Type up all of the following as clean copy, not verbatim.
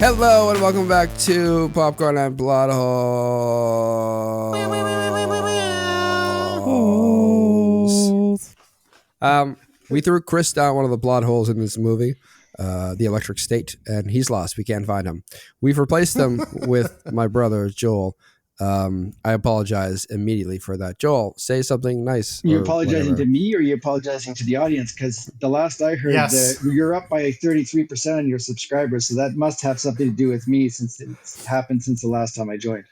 Hello and welcome back to Popcorn and Blood Holes. We threw Chris down one of the blood holes in this movie, the Electric State, and he's lost. We can't find him. We've replaced him with my brother, Joel. I apologize immediately for that. Joel, say something nice. You're apologizing to me, or you're apologizing to the audience? Because the last I heard, you're up by 33% on your subscribers, so that must have something to do with me, since it's happened since the last time I joined.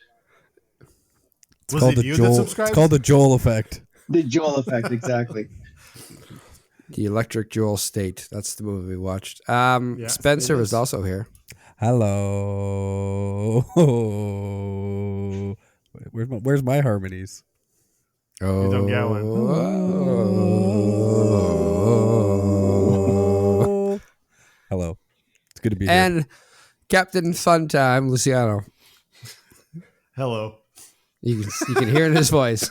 It's called the Joel effect. The Joel effect, exactly. The Electric Joel State. That's the movie we watched. Spencer was also here. Hello. Where's my harmonies? Oh, you don't get one. Hello. It's good to be here. And Captain Funtime, Luciano. Hello. You can hear in his voice.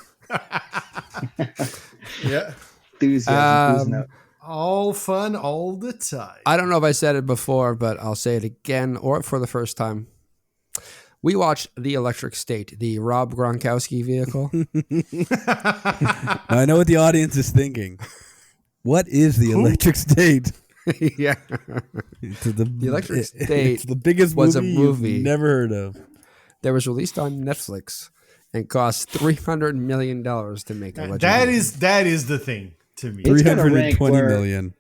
Yeah. Enthusiasm. All fun all the time. I don't know if I said it before, but I'll say it again or for the first time. We watched The Electric State, the Rob Gronkowski vehicle. I know what the audience is thinking. What is The Electric State? Yeah. The Electric State it's the biggest movie you've never heard of. That was released on Netflix and cost $300 million to make. That is the thing to me. 320 million.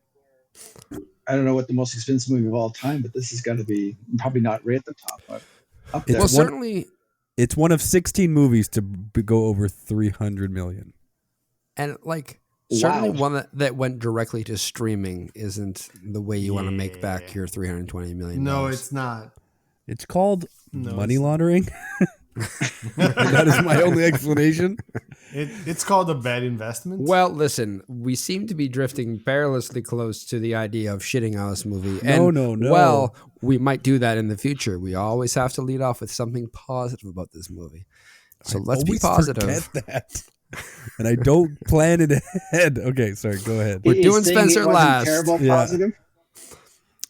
I don't know what the most expensive movie of all time, but this has got to be probably not right at the top. But up there. Well, certainly. It's one of 16 movies to go over 300 million. And certainly one that went directly to streaming isn't the way you want to make back your $320 million. No, it's not. It's called money laundering. That is my only explanation. It's called a bad investment. Well, listen, we seem to be drifting perilously close to the idea of shitting on this movie. No. Well, we might do that in the future. We always have to lead off with something positive about this movie. So let's be positive. Forget that. And I don't plan it ahead. Okay, sorry, go ahead. We're doing Spencer last. Terrible positive?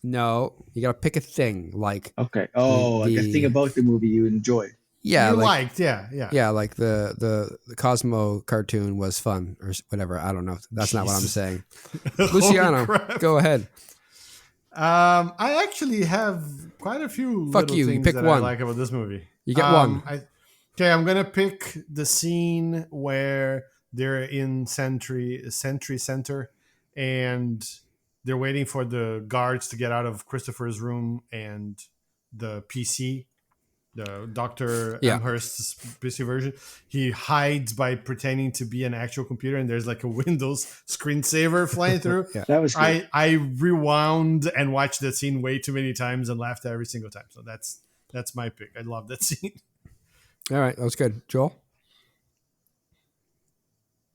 No, you got to pick a thing Okay. Like a thing about the movie you enjoyed. Yeah, you liked, yeah. Yeah, like the Cosmo cartoon was fun or whatever. I don't know. That's not what I'm saying. Luciano, go ahead. I actually have quite a few things pick that one. I like about this movie. You get one. I'm gonna pick the scene where they're in Sentry Center and they're waiting for the guards to get out of Christopher's room and the PC. The Dr. Amherst's PC version, he hides by pretending to be an actual computer, and there's like a Windows screensaver flying through. That was great. I rewound and watched that scene way too many times and laughed every single time. So that's my pick. I love that scene. All right, that was good. Joel?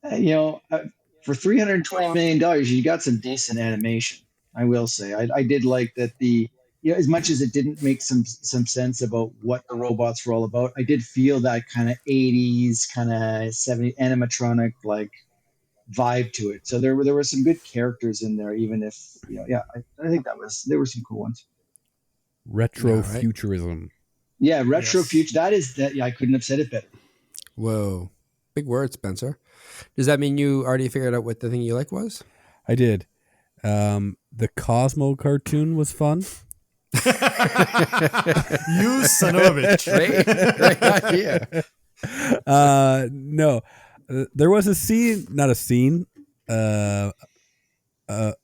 For $320 million, you got some decent animation. I will say, I did like that as much as it didn't make some sense about what the robots were all about, I did feel that kind of 80s, kind of 70s animatronic vibe to it. So there were some good characters in there, even if I think there were some cool ones. Retrofuturism. Yeah, future. That is that. Yeah, I couldn't have said it better. Whoa, big word, Spencer. Does that mean you already figured out what the thing you like was? I did. The Cosmo cartoon was fun. You son of a bitch. Great idea. No, there was a scene, not a scene. I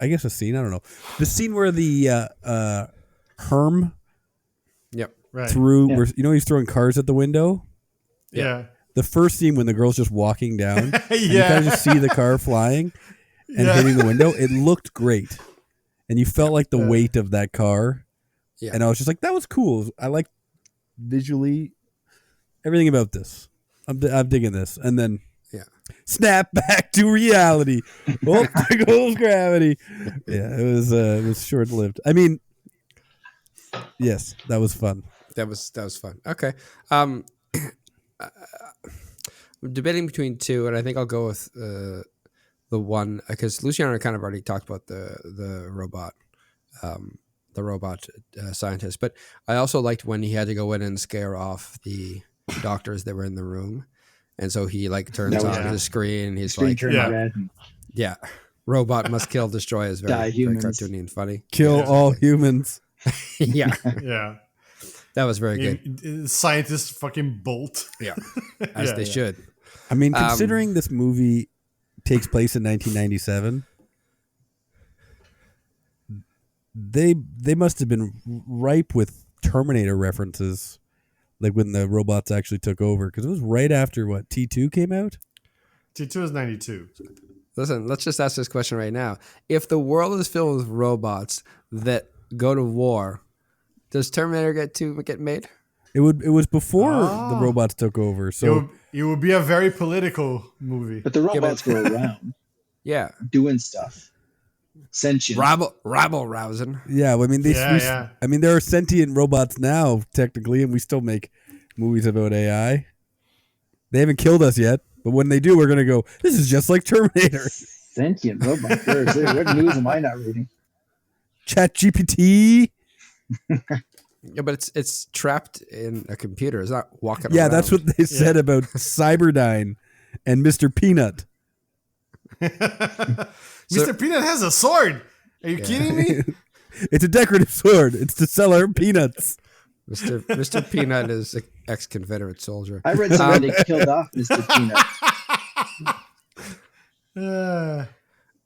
guess a scene. I don't know. The scene where the Herm. Yep. Right. Where, he's throwing cars at the window. Yeah. The first scene when the girl's just walking down, and you kind of just see the car flying and hitting the window. It looked great, and you felt like the weight of that car. Yeah. And I was just like, that was cool. I like visually everything about this. I'm digging this. And then snap back to reality. Oh, there goes gravity. Yeah, it was short lived. I mean, yes, that was fun. That was fun. Okay. We're debating between two, and I think I'll go with the one because Luciano kind of already talked about the robot. the robot scientist. But I also liked when he had to go in and scare off the doctors that were in the room, and so he like turns on his screen. And he's Screen like, turned red. "Yeah, robot must kill, destroy." Is very cartoony and funny. Kill all humans. Yeah, Yeah. that was very good. Scientists fucking bolt. Yeah, as they should. I mean, considering this movie takes place in 1997, they must have been ripe with Terminator references, like when the robots actually took over, because it was right after what T2 came out. T2 is 92. Listen, let's just ask this question right now. If the world is filled with robots that go to war, does Terminator get made? It was before the robots took over, so it would be a very political movie. But the robots go around Yeah, doing stuff. Sentient. rabble rousing. yeah. I mean, Yeah. I mean, there are sentient robots now, technically, and we still make movies about AI. They haven't killed us yet, but when they do, we're gonna go, this is just like Terminator. Sentient robot. What news am I not reading? ChatGPT. Yeah, but it's trapped in a computer. It's not walking Yeah, around. that's what they said about Cyberdyne and Mr. Peanut. Mr. Peanut has a sword. Are you kidding me? It's a decorative sword. It's to sell our peanuts. Mr. Peanut is an ex-Confederate soldier. I read somebody killed off Mr. Peanut.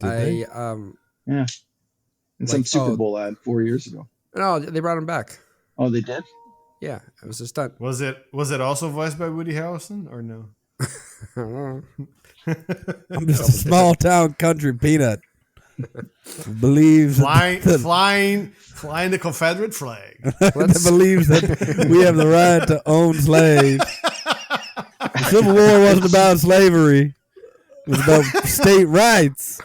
Yeah. In some Super Bowl ad 4 years ago. No, they brought him back. Oh, they did? Yeah, it was a stunt. Was it also voiced by Woody Harrelson or no? I'm just a small town country peanut. Believes flying the Confederate flag. that believes that we have the right to own slaves. The Civil War wasn't about slavery. It was about state rights.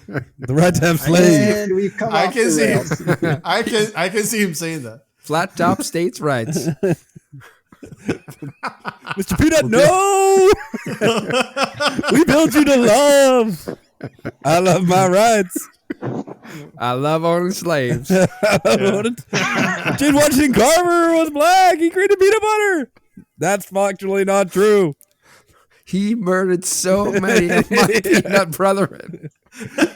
The right to have slaves. And we've come I off can the see rails. him. I can see him saying that. Flat top states' rights. Mr. Peanut, no! We built you to love. I love my rights. I love owning slaves. James Washington Carver was black. He created peanut butter. That's factually not true. He murdered so many of my peanut brethren.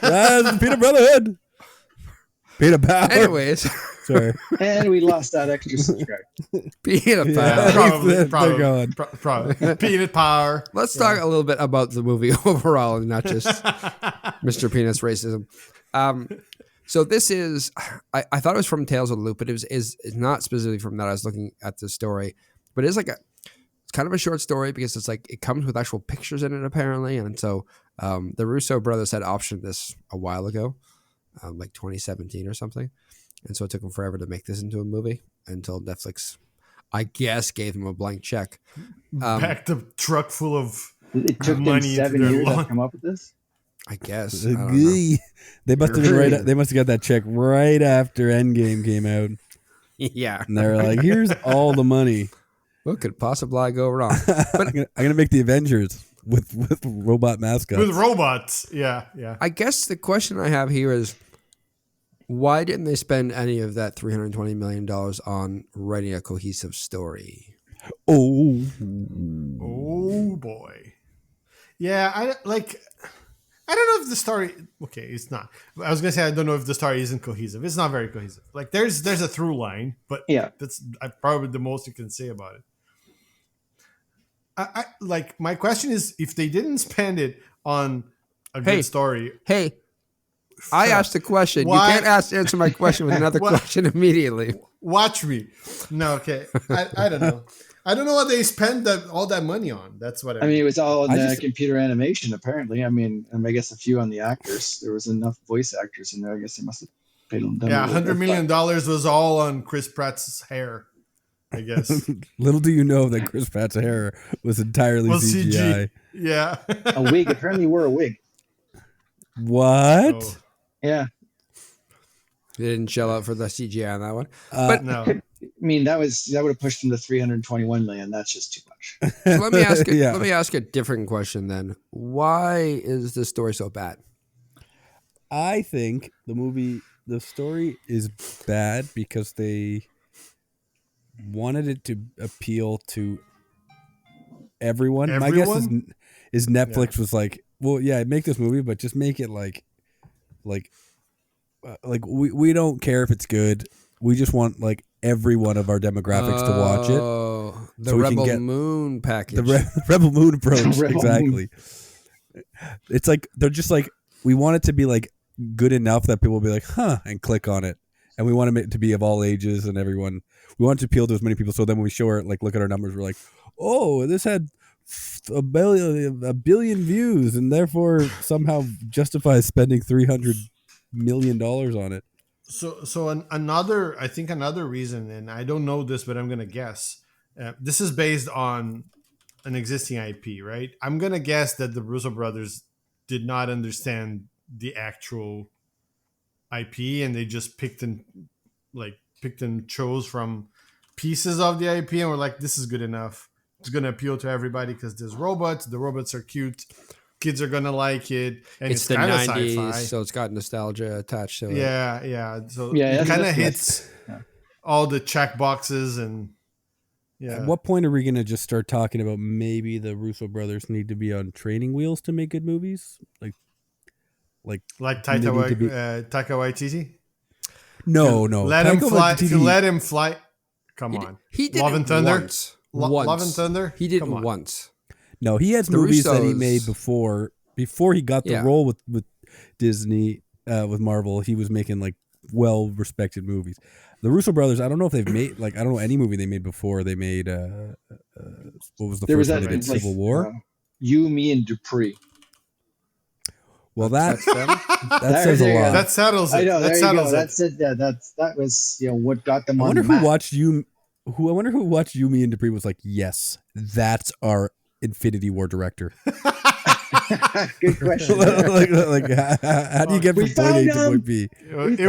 That's the peanut brotherhood. Peanut power. Anyways, Sorry. And we lost that extra subscriber. peanut Yeah. power. Probably. Peanut power. Let's talk a little bit about the movie overall and not just Mr. Peanut's racism. So this is, I thought it was from Tales of the Loop, but it's not specifically from that. I was looking at the story, but it's kind of a short story because it's like it comes with actual pictures in it apparently, and so the Russo brothers had optioned this a while ago, like 2017 or something, and so it took them forever to make this into a movie until Netflix, I guess, gave them a blank check. Packed a truck full of It took them money 7 into their years to lawn. come up with this. I guess. I don't know. They must have been they must have got that check right after Endgame came out. Yeah. And they were like, here's all the money. What could possibly go wrong? I'm gonna make the Avengers with robot mascots. With robots. Yeah. I guess the question I have here is, why didn't they spend any of that $320 million on writing a cohesive story? Oh boy. Yeah, I don't know if the story. Okay, it's not. I was gonna say I don't know if the story isn't cohesive. It's not very cohesive. Like there's a through line, but Yeah. that's probably the most you can say about it. I like my question is if they didn't spend it on a Hey. good story. Hey, I asked a question. Why- You can't answer my question with another What? question immediately. Watch me. No, okay. I don't know. I don't know what they spent all that money on. That's what I mean, it was all in I the just- computer animation, apparently. I mean, and I guess a few on the actors. There was enough voice actors in there. I guess they must have paid them. Yeah, $100 million was all on Chris Pratt's hair, I guess. Little do you know that Chris Pratt's hair was entirely Was CGI. CG. Yeah. A wig. Apparently, wore a wig. What? Oh, Yeah. They didn't shell out for the CGI on that one. But no. I mean, that would have pushed them to 321 million. That's just too much. So let me ask Yeah. let me ask a different question then. Why is this story so bad? I think the movie the story is bad because they wanted it to appeal to everyone. My guess is Netflix was like, well, yeah, make this movie, but just make it like we don't care if it's good. We just want like every one of our demographics to watch it. Oh, the so Rebel Moon package. The Rebel Moon approach, Rebel exactly. It's like they're just like, we want it to be like good enough that people will be like, huh, and click on it. And we want it to be of all ages and everyone. We want it to appeal to as many people. So then when we show her, like, look at our numbers, we're like, oh, this had a billion views and therefore somehow justifies spending $300 million on it. So another, I think another reason, and I don't know this, but I'm gonna guess. This is based on an existing IP, right? I'm gonna guess that the Russo brothers did not understand the actual IP, and they just picked and chose from pieces of the IP, and were like, "This is good enough. It's gonna appeal to everybody because there's robots. The robots are cute. Kids are gonna like it, and it's the kind of 90s, sci-fi. so it's got nostalgia attached to it. Yeah. So Yeah, it kind of that's- hits all the check boxes, and At what point are we going to just start talking about maybe the Russo brothers need to be on training wheels to make good movies? Like Taika they need to be- Waititi. No. Let him Taika fly. Waititi- Let him fly. Come on. He did Love it and Thunder? once. Love and Thunder. He did it Come on. once. No, he has The movies that he Russos- made before he got the Yeah. role with Disney, with Marvel. He was making like well-respected movies. The Russo brothers, I don't know if they've made I don't know any movie they made before. They made what was the There was first one that they did? like, Civil War. You, Me, and Dupree. Well, that That's them. says a There you go. lot. That settles it. I know. That There you go. settles it. That's it. Yeah, that was what got them I on wonder the who map. watched you. I wonder who watched You, Me, and Dupree was like, yes, that's our Infinity War director. Good question. like, how do you get We from point A found to him. point B? It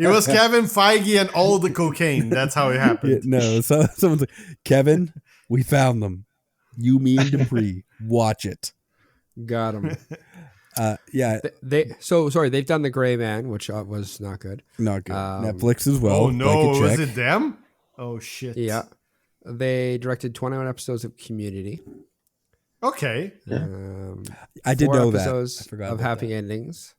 was Kevin Feige and all the cocaine. That's how it Yeah, happened. no, so someone's like, Kevin, we found them. You, Me, and Dupree, watch it. Got him. Yeah, They've done The Gray Man, which was not good. not good. Um, Netflix as well. Oh no, Like a was check. it them? Oh shit. Yeah. They directed 21 episodes of Community. Okay. I did 4 know that. episodes I forgot of about Happy that. Endings.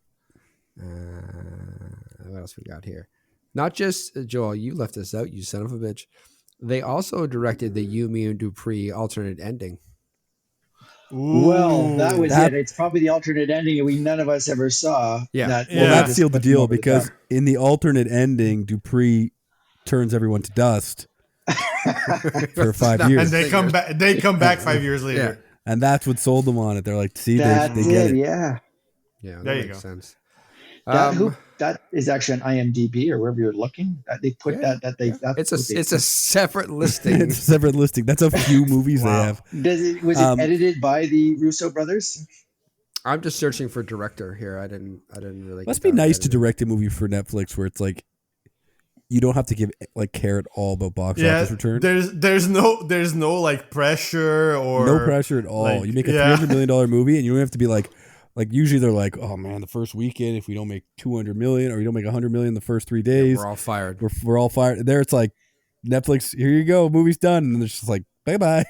What else we got here? Not just Joel, you left this out, you son of a bitch. They also directed the You, Me, and Dupree alternate ending. Well, that was That- it. It's probably the alternate ending none of us ever saw. Yeah. Well, Yeah. that just sealed the put them deal over the because top. in the alternate ending, Dupree turns everyone to dust for 5 years. And they come back. They come back 5 years later. And that's what sold them on it. They're like, see, That they get did, it. yeah. Yeah, that There you makes go. sense. That is actually on IMDb or wherever you're looking. They put that's It's what they a separate listing. It's a separate listing. That's a few movies they Wow. have. Was it edited by the Russo brothers? I'm just searching for director here. I didn't really. Must get be that nice to edited. direct a movie for Netflix where it's like you don't have to care at all about box Yeah. office return. There's no like pressure or No pressure at all. like, You make a yeah. $300 million movie and you don't have to be like usually they're like, oh man, the first weekend if we don't make 200 million or we don't make 100 million the first 3 days, We're all fired. we're all fired. There it's like Netflix, here you go, movie's done, and it's just like bye bye,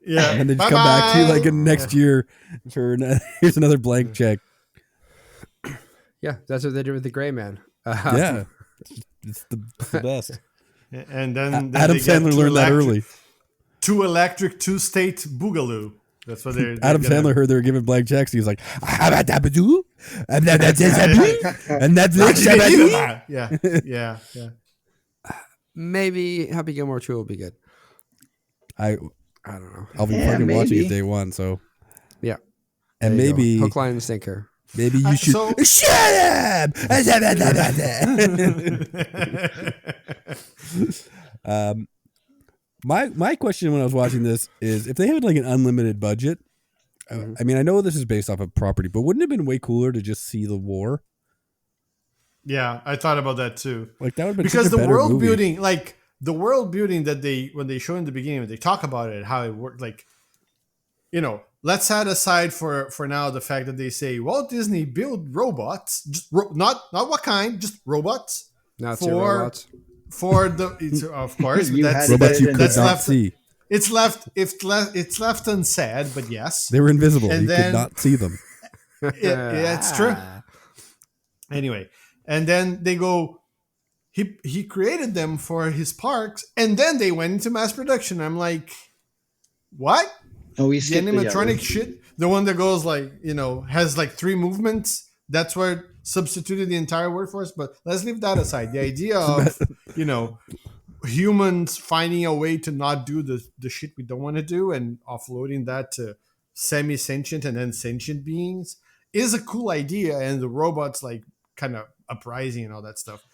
Yeah. and then they just come back to you like in next year for here's another blank check. Yeah, that's what they did with The Gray Man. Yeah, it's the best. And then Adam they get Sandler two learned that electric- early. Two electric, two state boogaloo. That's what they're Adam gonna- Sandler heard they were giving blank checks. He was like, "Habadabadoo, and that's Yeah. Maybe Happy Gilmore 2 will be good. I don't know. I'll be Yeah, fucking watching maybe. it day one. So Yeah. and There you go. maybe Hook, line, and sinker. maybe you should so- shut up. My question when I was watching this is if they had like an unlimited budget. I mean, I know this is based off of property, but wouldn't it have been way cooler to just see the war? Yeah, I thought about that too. Like that would have been Because such a the better world movie. building, when they show in the beginning, when they talk about it, how it worked, like let's set aside for now the fact that they say Walt Disney built robots, just not what kind, just robots. Nazi robots. For of course, You that's, had Robots you that- could that's not left. see. It's left unsaid, but yes, They were invisible. And You then- could not see them. yeah, it's true. Anyway, and then they go. He created them for his parks, and then they went into mass production. I'm like, what? Oh, we The skipped animatronic shit, the one that goes has like 3 movements. That's where it substituted the entire workforce. But let's leave that aside. The idea of humans finding a way to not do the shit we don't want to do and offloading that to semi-sentient and then sentient beings is a cool idea, and the robots like kind of uprising and all that stuff.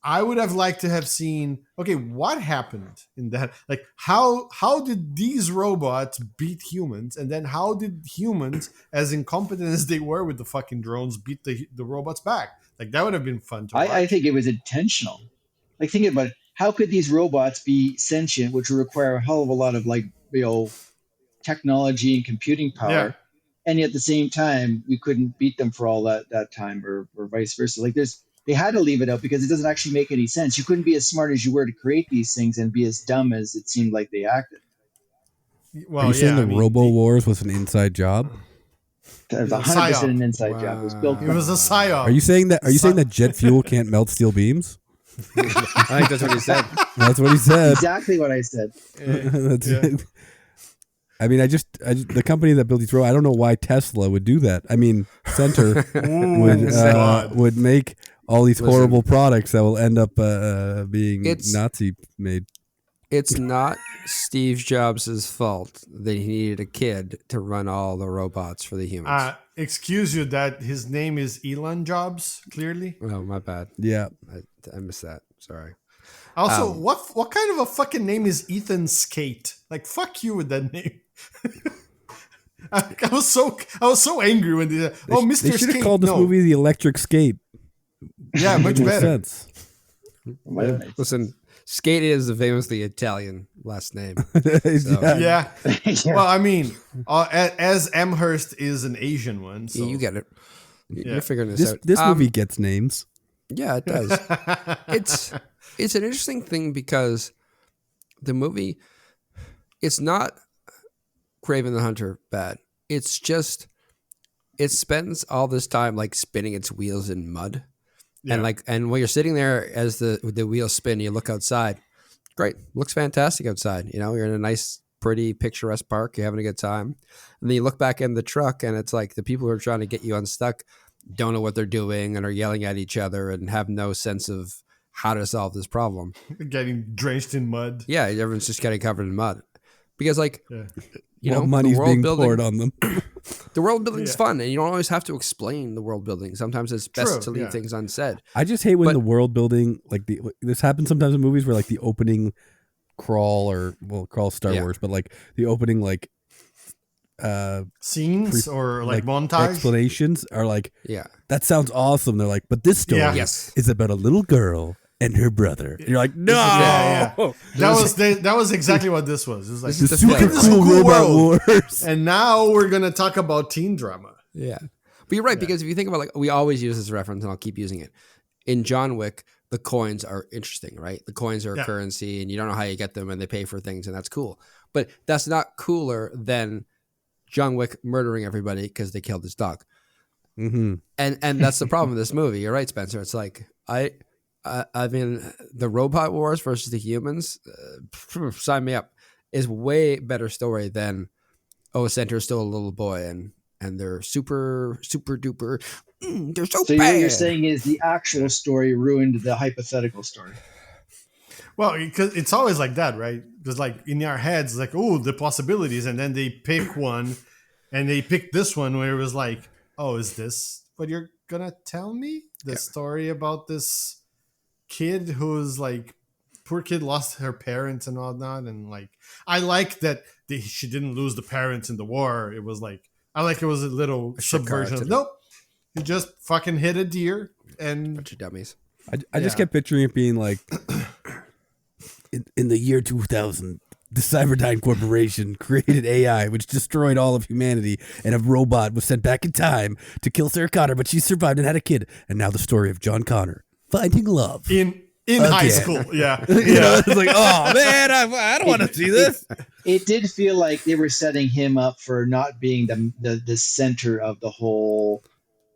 I would have liked to have seen, okay, what happened in that? Like, how did these robots beat humans? And then how did humans, as incompetent as they were with the fucking drones, beat the robots back? Like, that would have been fun to watch. I think it was intentional. Like, thinking about it, how could these robots be sentient, which would require a hell of a lot of technology and computing power, Yeah. and yet at the same time we couldn't beat them for all that time, or vice versa. Like, they had to leave it out because it doesn't actually make any sense. You couldn't be as smart as you were to create these things and be as dumb as it seemed like they acted. Are you saying the Robo Wars was an inside job? It was a 100% psyop. an inside job. It was built. It was a psyop. Are you saying that jet fuel can't melt steel beams? I think that's what he said. That's what he said. Exactly what I said. That's Yeah. it. I mean, I just the company that built these robots, I don't know why Tesla would do that. I mean, Center God. would make all these Listen. horrible products that will end up being It's- Nazi made. It's not Steve Jobs' fault that he needed a kid to run all the robots for the humans. Excuse you, that his name is Elon Jobs, clearly. Oh, my bad. Yeah. I missed that. Sorry. Also, what kind of a fucking name is Ethan Skate? Like, fuck you with that name. I was so angry when they said, They Mr. should have Skate. called this no. movie The Electric Skate. Yeah, much Makes better. sense. Listen, Skate is the famously Italian last name. Yeah. Yeah. Well, I mean, as Amherst is an Asian one, so You get it. Yeah. You're figuring this out. This movie gets names. Yeah, it does. It's an interesting thing because the movie, it's not Kraven the Hunter bad. It's just it spends all this time like spinning its wheels in mud. Yeah. And when you're sitting there as the wheels spin, you look outside. Great, looks fantastic outside. You're in a nice, pretty, picturesque park. You're having a good time, and then you look back in the truck, and it's like the people who are trying to get you unstuck don't know what they're doing and are yelling at each other and have no sense of how to solve this problem. getting drenched in mud. Yeah, everyone's just getting covered in mud because, Money's the world being building, poured on them. the world building's Yeah. fun, and you don't always have to explain the world building. Sometimes it's best True, to leave yeah. things unsaid. I just hate when But- the world building, like this happens sometimes in movies where like the opening crawl Star Yeah. Wars, but like the opening Scenes or like montage. explanations are like, Yeah. that sounds awesome. They're like, but this story Yeah. Yes. is about a little girl and her brother. And you're like, no, Yeah, That was exactly what this was. It was like, This is the the super flavor. cool Cool robot world. wars. and now we're gonna talk about teen drama. Yeah. But you're right, because if you think about we always use this reference and I'll keep using it. In John Wick, the coins are interesting, right? The coins are a Yeah. currency and you don't know how you get them and they pay for things and that's cool. But that's not cooler than John Wick murdering everybody because they killed his dog. Mm-hmm. And that's the problem with this movie. You're right, Spencer. It's like I mean, the robot wars versus the humans, sign me up, is way better story than Center is still a little boy and they're super duper. They're so So bad. what you're saying is the actual story ruined the hypothetical story. Well, because it's always like that, right? Because like in our heads, like, oh, the possibilities, and then they pick one, and they picked this one where it was like, oh, is this what you're gonna tell me? The story about this kid who's like, poor kid lost her parents and all that, and like, I like that she didn't lose the parents in the war. It was like, I like it was a little subversion. Of, nope, he just fucking hit a deer, and Bunch of dummies. I just Yeah. kept picturing it being like, in the year 2000, the Cyberdyne Corporation created AI, which destroyed all of humanity, and a robot was sent back in time to kill Sarah Connor, but she survived and had a kid. And now the story of John Connor finding love in high school. Yeah. It's like, oh man, I don't want to see this. It did feel like they were setting him up for not being the center of the whole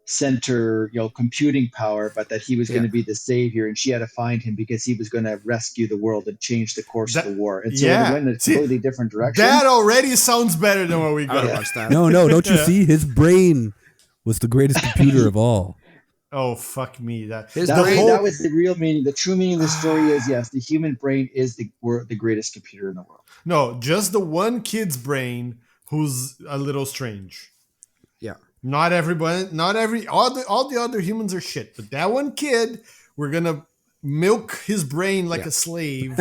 center, computing power, but that he was going to be the savior, and she had to find him because he was going to rescue the world and change the course of the war. And so it went in a completely different direction. That already sounds better than what we got. Watch that. No, don't you see? His brain was the greatest computer of all. Oh, fuck me. That was the real meaning. The true meaning of the story is, yes, the human brain is the greatest computer in the world. No, just the one kid's brain who's a little strange. Yeah. Not everybody, all the other humans are shit. But that one kid, we're going to milk his brain like a slave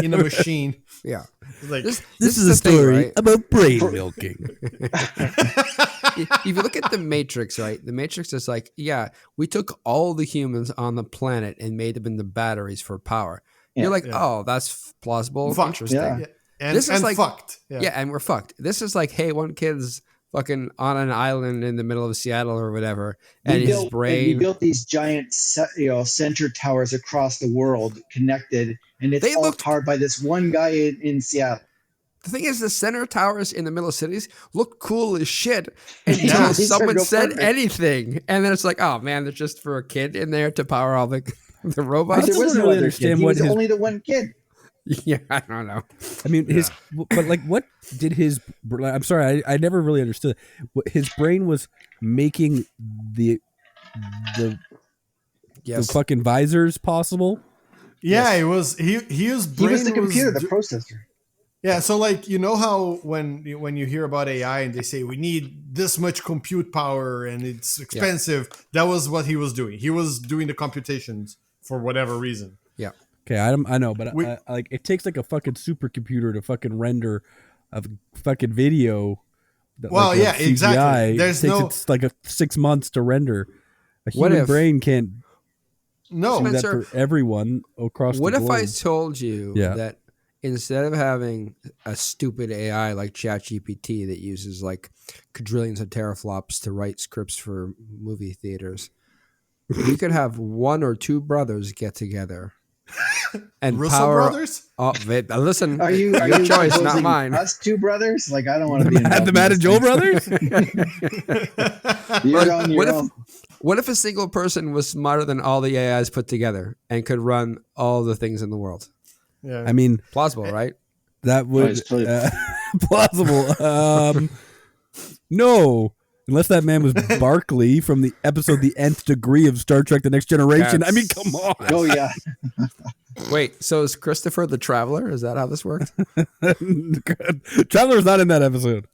in a machine. Yeah. Like, this is a story right? about brain milking. If you look at the Matrix, right? The Matrix is like, we took all the humans on the planet and made them into batteries for power. Yeah, You're like, oh, that's plausible, interesting. Yeah. And, this is like fucked. Yeah, and we're fucked. This is like, hey, one kid's fucking on an island in the middle of Seattle or whatever, and his brain. We built these giant, center towers across the world, connected, and it's all powered by this one guy in Seattle. The thing is, the center towers in the middle of cities look cool as shit until someone said anything, and then it's like, oh man, they're just for a kid in there to power all the robots. There was no other kid. He was only the one kid. Yeah, I don't know. I mean, but like, what did his? I'm sorry, I never really understood. His brain was making the fucking visors possible. Yeah, it was. He was the computer, the processor. Yeah, so like, you know how when you hear about AI and they say we need this much compute power and it's expensive, that was what he was doing. He was doing the computations for whatever reason. Yeah. Okay, I know, but like it takes like a fucking supercomputer to fucking render a fucking video. Exactly. It's like 6 months to render. A human brain can't do that for everyone across the globe. What if I told you that instead of having a stupid AI like ChatGPT that uses like quadrillions of teraflops to write scripts for movie theaters, we could have one or two brothers get together and Russo power brothers? Oh, listen, are you your choice, not mine. Us two brothers? Like, I don't want to be involved. The Matt and Joel brothers? You're on your own. What if a single person was smarter than all the AIs put together and could run all the things in the world? Yeah. I mean, plausible, right? That would plausible. No, unless that man was Barkley from the episode "The Nth Degree" of Star Trek: The Next Generation. I mean, come on. Oh yeah. Wait, so is Christopher the Traveler? Is that how this worked? Traveler's not in that episode.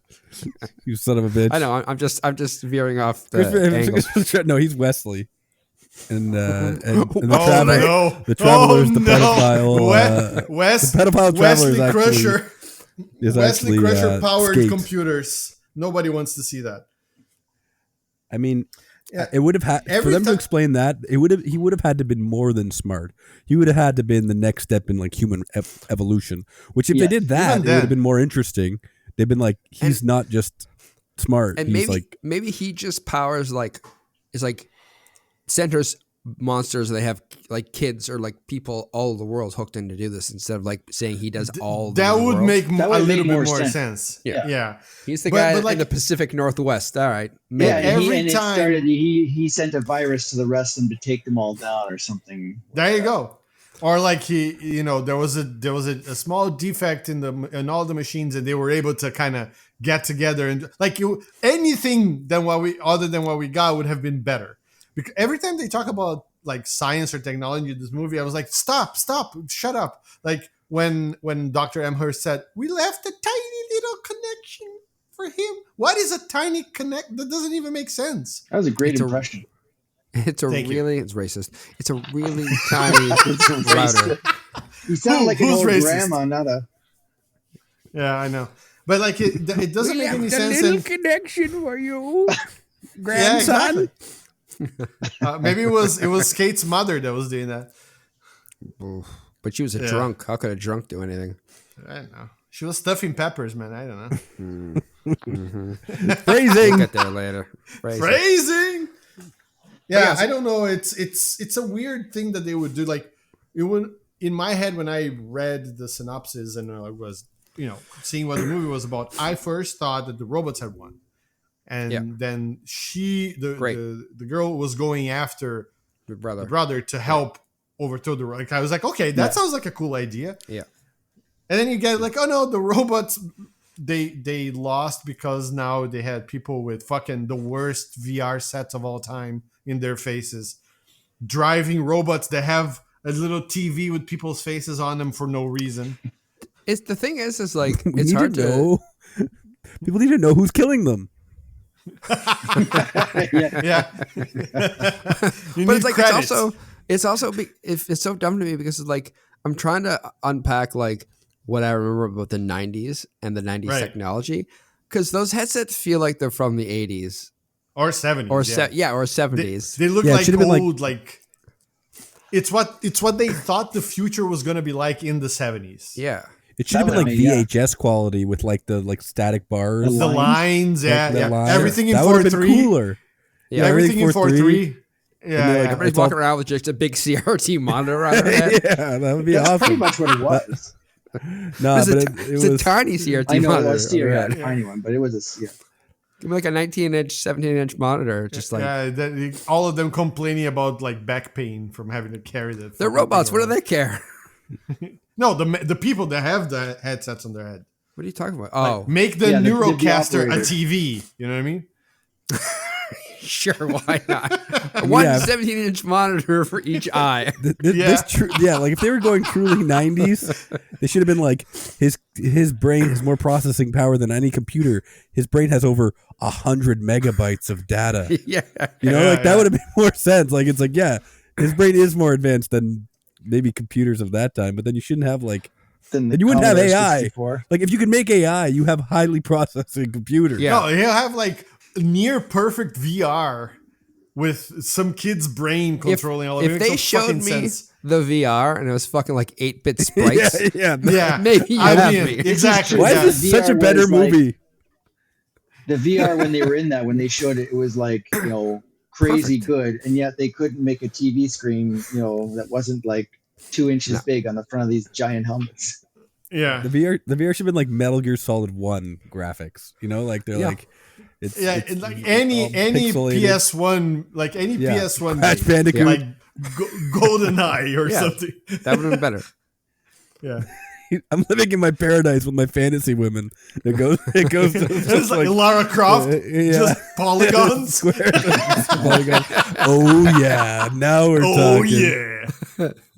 You son of a bitch. I know. I'm just veering off the angle. No, he's Wesley. And the Traveler is the pedophile. The pedophile Traveler is actually Crusher. Wesley Crusher powered Skate. computers. Nobody wants to see that. I mean, it would have had for them to explain that. He would have had to been more than smart. He would have had to been the next step in like human evolution. Which if they did that, it would have been more interesting. They've been like, he's not just smart. And he's maybe he just powers centers monsters. They have like kids or like people all over the world hooked in to do this instead of like saying he does all. That would make a little bit more sense. Yeah. He's the guy in the Pacific Northwest. All right. Maybe. Yeah, every time he sent a virus to the rest of them to take them all down or something. There you go. Or like there was a small defect in all the machines and they were able to kind of get together and like anything other than what we got would have been better. Because every time they talk about like science or technology in this movie, I was like, stop, shut up. Like when Dr. Amherst said, we left a tiny little connection for him. What is a tiny connect? That doesn't even make sense. That was a great impression. It's racist. It's a really tiny router. You sound like an old grandma, not a. Yeah, I know. But like it doesn't make any sense. A little connection for you, grandson. Yeah, exactly. Maybe it was Kate's mother that was doing that. But she was a drunk. How could a drunk do anything? I don't know. She was stuffing peppers, man. I don't know. Phrasing. We'll get there later. Phrasing. Yeah, I don't know. It's a weird thing that they would do. Like it would in my head when I read the synopsis and I was seeing what the movie was about. I first thought that the robots had won, and then the girl was going after the brother to help overthrow the. Like I was like, okay, that sounds like a cool idea. Yeah. And then you get like, oh no, the robots, they lost because now they had people with fucking the worst VR sets of all time in their faces, driving robots that have a little TV with people's faces on them for no reason. The thing is like We it's need hard to know. People need to know who's killing them. Yeah. But it's like it's so dumb to me because it's like I'm trying to unpack like what I remember about the 90s and the 90s technology, because those headsets feel like they're from the 80s or 70s or 70s. They look like old, like it's what they thought the future was going to be like in the 70s. Yeah, it should have been like VHS quality with like the static bars, the lines, lines. Everything in that would have 4:3. been cooler. Yeah, everything in 4:3. Yeah, everybody's walking around with just a big CRT monitor on their head. Yeah, that would be That's awesome. pretty much what it was. No, but it was a tiny CRT I know monitor. it was a tiny one, but it was a Give me like a 19-inch, 17-inch monitor, just like all of them complaining about like back pain from having to carry the. They're robots. What do they care? No, the people that have the headsets on their head. What are you talking about? Oh, like, make the Neurocaster a TV. You know what I mean? Sure, why not? One 17-inch monitor for each eye. Like if they were going truly 90s, they should have been like his brain has more processing power than any computer. His brain has over 100 megabytes of data. That would have made more sense. Like it's like his brain is more advanced than maybe computers of that time. But then you shouldn't have then you wouldn't have AI. 64. Like if you could make AI, you have highly processing computers. Yeah, no, he'll have like near perfect VR with some kid's brain controlling all of it. If they showed me the VR and it was fucking like 8-bit sprites, maybe you have me. Exactly. Why is this such a better movie? The VR when they were in that, when they showed it, it was like crazy good, and yet they couldn't make a TV screen that wasn't like 2 inches big on the front of these giant helmets. Yeah, the VR should have been like Metal Gear Solid 1 graphics. Like they're like. It's like any PS1, like any PS1 Crash Bandicoot, like GoldenEye or something. That would have been better. Yeah, I'm living in my paradise with my fantasy women. It goes to it's like Lara Croft, just polygons. Polygons. Oh yeah, now we're talking. Oh yeah.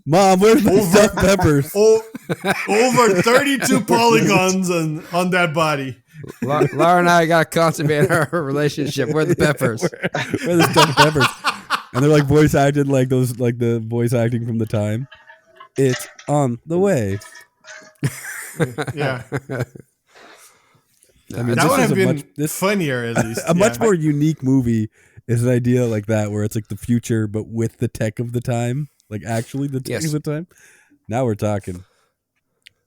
Mom, where's my stuffed peppers? Over 32 polygons on that body. Laura and I got to consummate our relationship. We're the peppers. We're the stuffed peppers. And they're like voice acted like those, like the voice acting from the time. It's on the way. Yeah. I mean, that would have been funnier at least. A much more unique movie is an idea like that where it's like the future but with the tech of the time. Like actually the tech of the time. Now we're talking.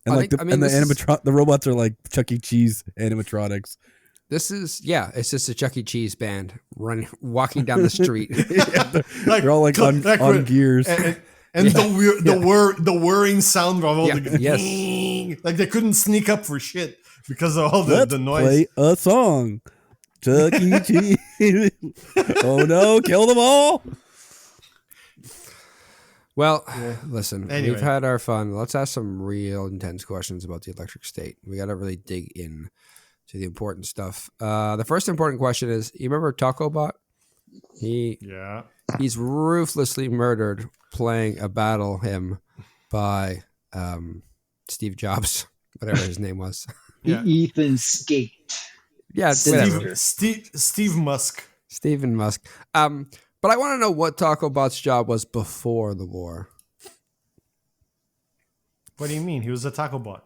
And the robots are like Chuck E. Cheese animatronics. This is it's just a Chuck E. Cheese band walking down the street. They're all like on gears. And the whirring sound of all the like they couldn't sneak up for shit because of all the noise. Play a song. Chuck E. Cheese. Oh no, kill them all. Well, listen, we've had our fun. Let's ask some real intense questions about the electric state. We got to really dig in to the important stuff. The first important question is, you remember Tacobot? He's ruthlessly murdered playing a battle hymn by Steve Jobs, whatever his name was. Ethan Skate. Yeah, Steve Musk. Stephen Musk. But I want to know what Tacobot's job was before the war. What do you mean? He was a Tacobot.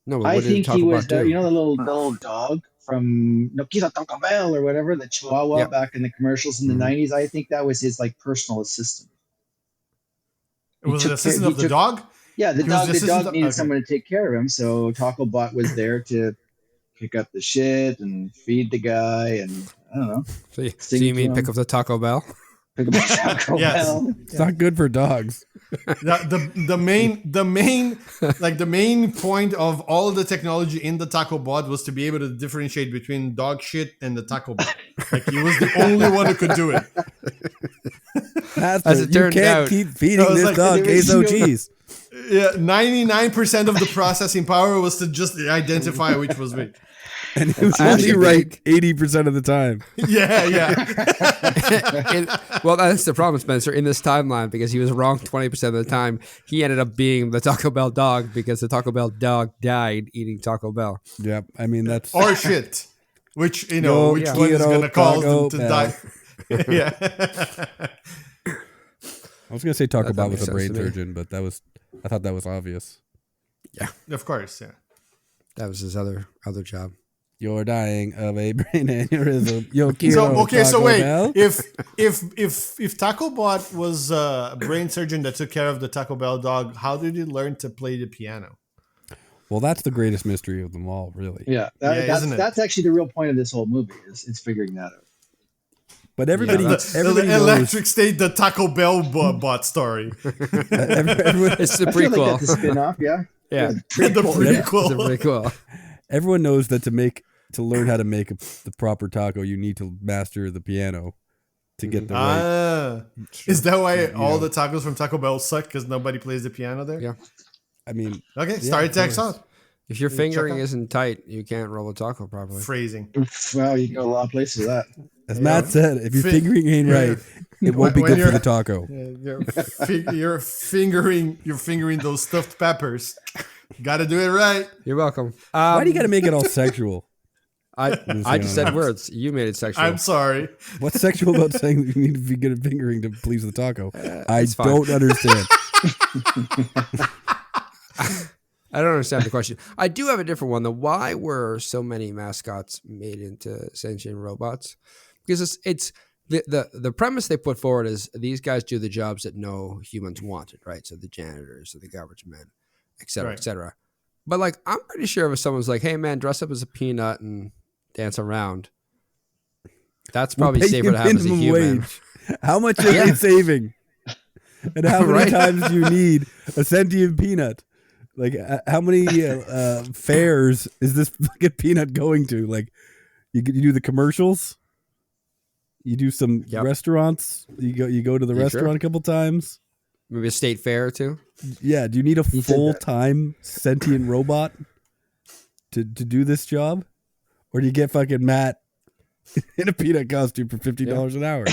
No, I think he was the little dog from Nokita Taco Bell or whatever, the Chihuahua back in the commercials in the 90s. I think that was his like personal assistant. It was an assistant of the dog? Yeah, the He was dog. The assistant- dog needed okay. someone to take care of him, so Taco Bot was there to pick up the shit and feed the guy, and I don't know, So you Sing mean to pick him. up the Taco Bell? pick up the Taco Yes. Bell. It's not good for dogs. The main point of all of the technology in the Taco Bot was to be able to differentiate between dog shit and the Taco Bot. Like he was the only one who could do it. Master, As it you turned can't out- keep feeding I was this like, dog there was queso no- cheese. Yeah, 99% of the processing power was to just identify which was which. And he was I only actually right 80% of the time. Yeah. Well, that's the problem, Spencer. In this timeline, because he was wrong 20% of the time, he ended up being the Taco Bell dog because the Taco Bell dog died eating Taco Bell. Yep. I mean, that's. Or shit. Which, you Yo know, which one is quiero going to cause Taco them to Bell. die? Yeah. I was going to say Taco That Bell makes was a sense brain to me. surgeon, but I thought that was obvious. Of course, yeah. That was his other job. You're dying of a brain aneurysm. Yo quiero So okay, so Taco wait. Bell. If Taco Bot was a brain surgeon that took care of the Taco Bell dog, how did he learn to play the piano? Well, that's the greatest mystery of them all, really. Yeah, isn't it? that's actually the real point of this whole movie is figuring that out. But everybody, Yeah, everybody the knows. Electric State, the Taco Bell bot story. everyone, It's the I feel like prequel. that's a spin-off, yeah. Yeah, The it's a prequel. prequel. everyone knows that to learn how to make the proper taco, you need to master the piano to get the right. Ah, is that why You all know. the tacos from Taco Bell suck because nobody plays the piano there? Yeah. I mean, Okay, starry text on. If your Check fingering out- isn't tight, you can't roll a taco properly. Phrasing. Well, you can go a lot of places with that. as Yeah. Matt said, if your Fi- fingering ain't yeah. right, it won't be When good for you're- the taco. Yeah, you're fingering those stuffed peppers. Got to do it right. You're welcome. Why do you got to make it all sexual? I just said honest. words. You made it sexual. I'm sorry. What's sexual about saying that you need to be good at fingering to please the taco? I it's fine. don't understand. I don't understand the question. I do have a different one though. Why were so many mascots made into sentient robots? Because it's the premise they put forward is these guys do the jobs that no humans wanted, right? So the janitors, so the garbage men, et cetera, Right. et cetera. But like, I'm pretty sure if someone's like, "Hey man, dress up as a peanut and dance around," that's probably We'll pay safer you to have as a minimum human. wage. How much are Yeah. they saving? And how many Right. times do you need a sentient peanut? Like, how many fairs is this fucking peanut going to? Like, you do the commercials, you do some Yep. restaurants, you go to the You restaurant sure? a couple times. Maybe a state fair or two. Yeah, do you need a said that. full-time sentient robot to do this job? Or do you get fucking Matt in a peanut costume for $50 an hour?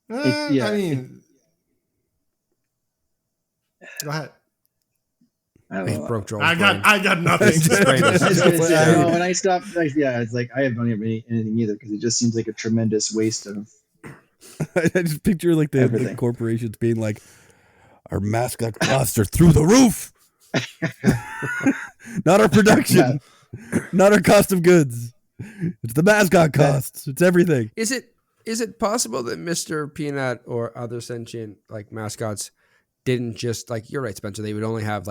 yeah, I mean, go ahead. I don't He know. broke Joel's I brain. got nothing. His brain is- I was gonna say, I Yeah. don't know, when I stopped, it's like I don't have anything either because it just seems like a tremendous waste of. I just picture like the Everything. corporations being like, our mascot costs are through the roof. Not our production, not our cost of goods. It's the mascot costs. It's everything. Is it possible that Mr. Peanut or other sentient like mascots didn't just like you're right, Spencer? They would only have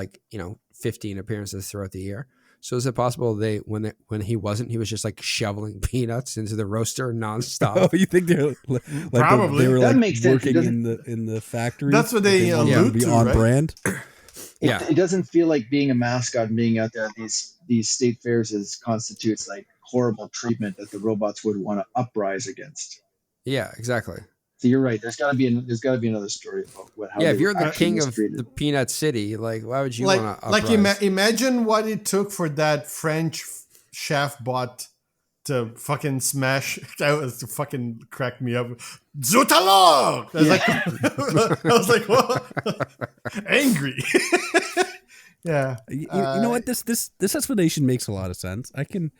15 appearances throughout the year. So is it possible when he wasn't, he was just like shoveling peanuts into the roaster Oh, nonstop? you think they're like Probably. they were That like makes sense. It working doesn't- in the factory? That's what they wanted allude to be to, on right? brand. Yeah. It doesn't feel like being a mascot and being out there at these state fairs constitutes like horrible treatment that the robots would want to uprise against. Yeah, exactly. So you're right. There's got to be another story about how. Yeah, they if you're were the actually king of mistreated. the peanut city, like why would you want to like uprise? imagine what it took for that French chef bot to fucking smash. That was to fucking crack me up. Zotalog! I was like, what? Angry. Yeah. You know what? This explanation makes a lot of sense. I can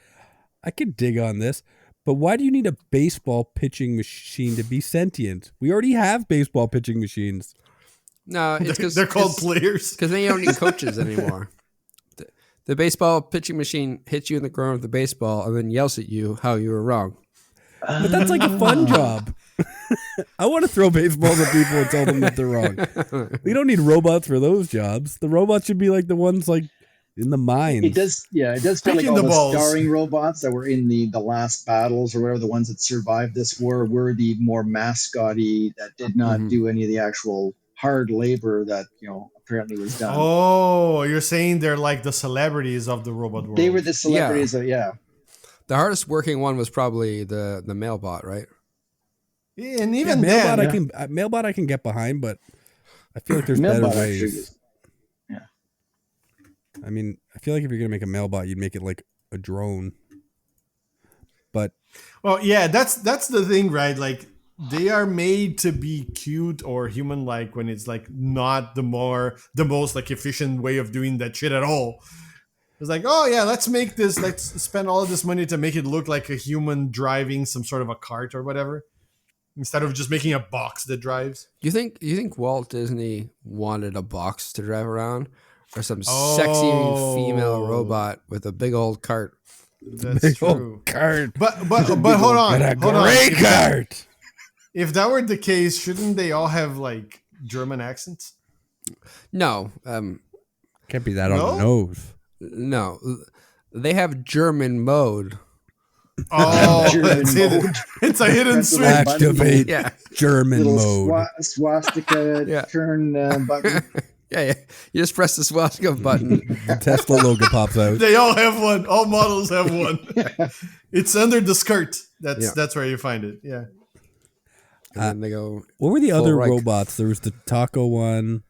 dig on this. But why do you need a baseball pitching machine to be sentient? We already have baseball pitching machines. No, it's because They're called players. because then you don't need coaches anymore. The baseball pitching machine hits you in the groin with the baseball and then yells at you how you were wrong. But that's like a fun job. I want to throw baseballs at people and tell them that they're wrong. We don't need robots for those jobs. The robots should be like the ones like in the mines. It does feel like Picking all the the balls. starring robots that were in the last battles or whatever, the ones that survived this war, were the more mascotty that did not do any of the actual hard labor that apparently was done. Oh, you're saying they're like the celebrities of the robot world. They were the celebrities. Yeah. The hardest working one was probably the Mailbot, right? Yeah, and Yeah, even Mailbot, then, Mailbot I can get behind, but I feel like there's Mailbot better actually ways. is- yeah. I mean, I feel like if you're gonna make a Mailbot, you'd make it like a drone. But well, yeah, that's the thing, right? Like they are made to be cute or human-like when it's like not the most like efficient way of doing that shit at all. It's like, oh yeah, let's spend all of this money to make it look like a human driving some sort of a cart or whatever, instead of just making a box that drives. You think Walt Disney wanted a box to drive around, or some sexy female robot with a big old cart? That's big true. old cart. But hold on, And a hold on. great cart. If that were the case, shouldn't they all have like German accents? No, Can't be that on No? the nose. no, they have German mode. Oh, German it's hidden. mode. It's a hidden Press the switch. little button. Activate Yeah, German Little mode. swastika Yeah. turn button. yeah. You just press the swastika button. The Tesla logo pops out. They all have one. All models have one. It's under the skirt. Yeah. That's where you find it. Yeah. And then they go What were the Full other Reich. robots? There was the taco one,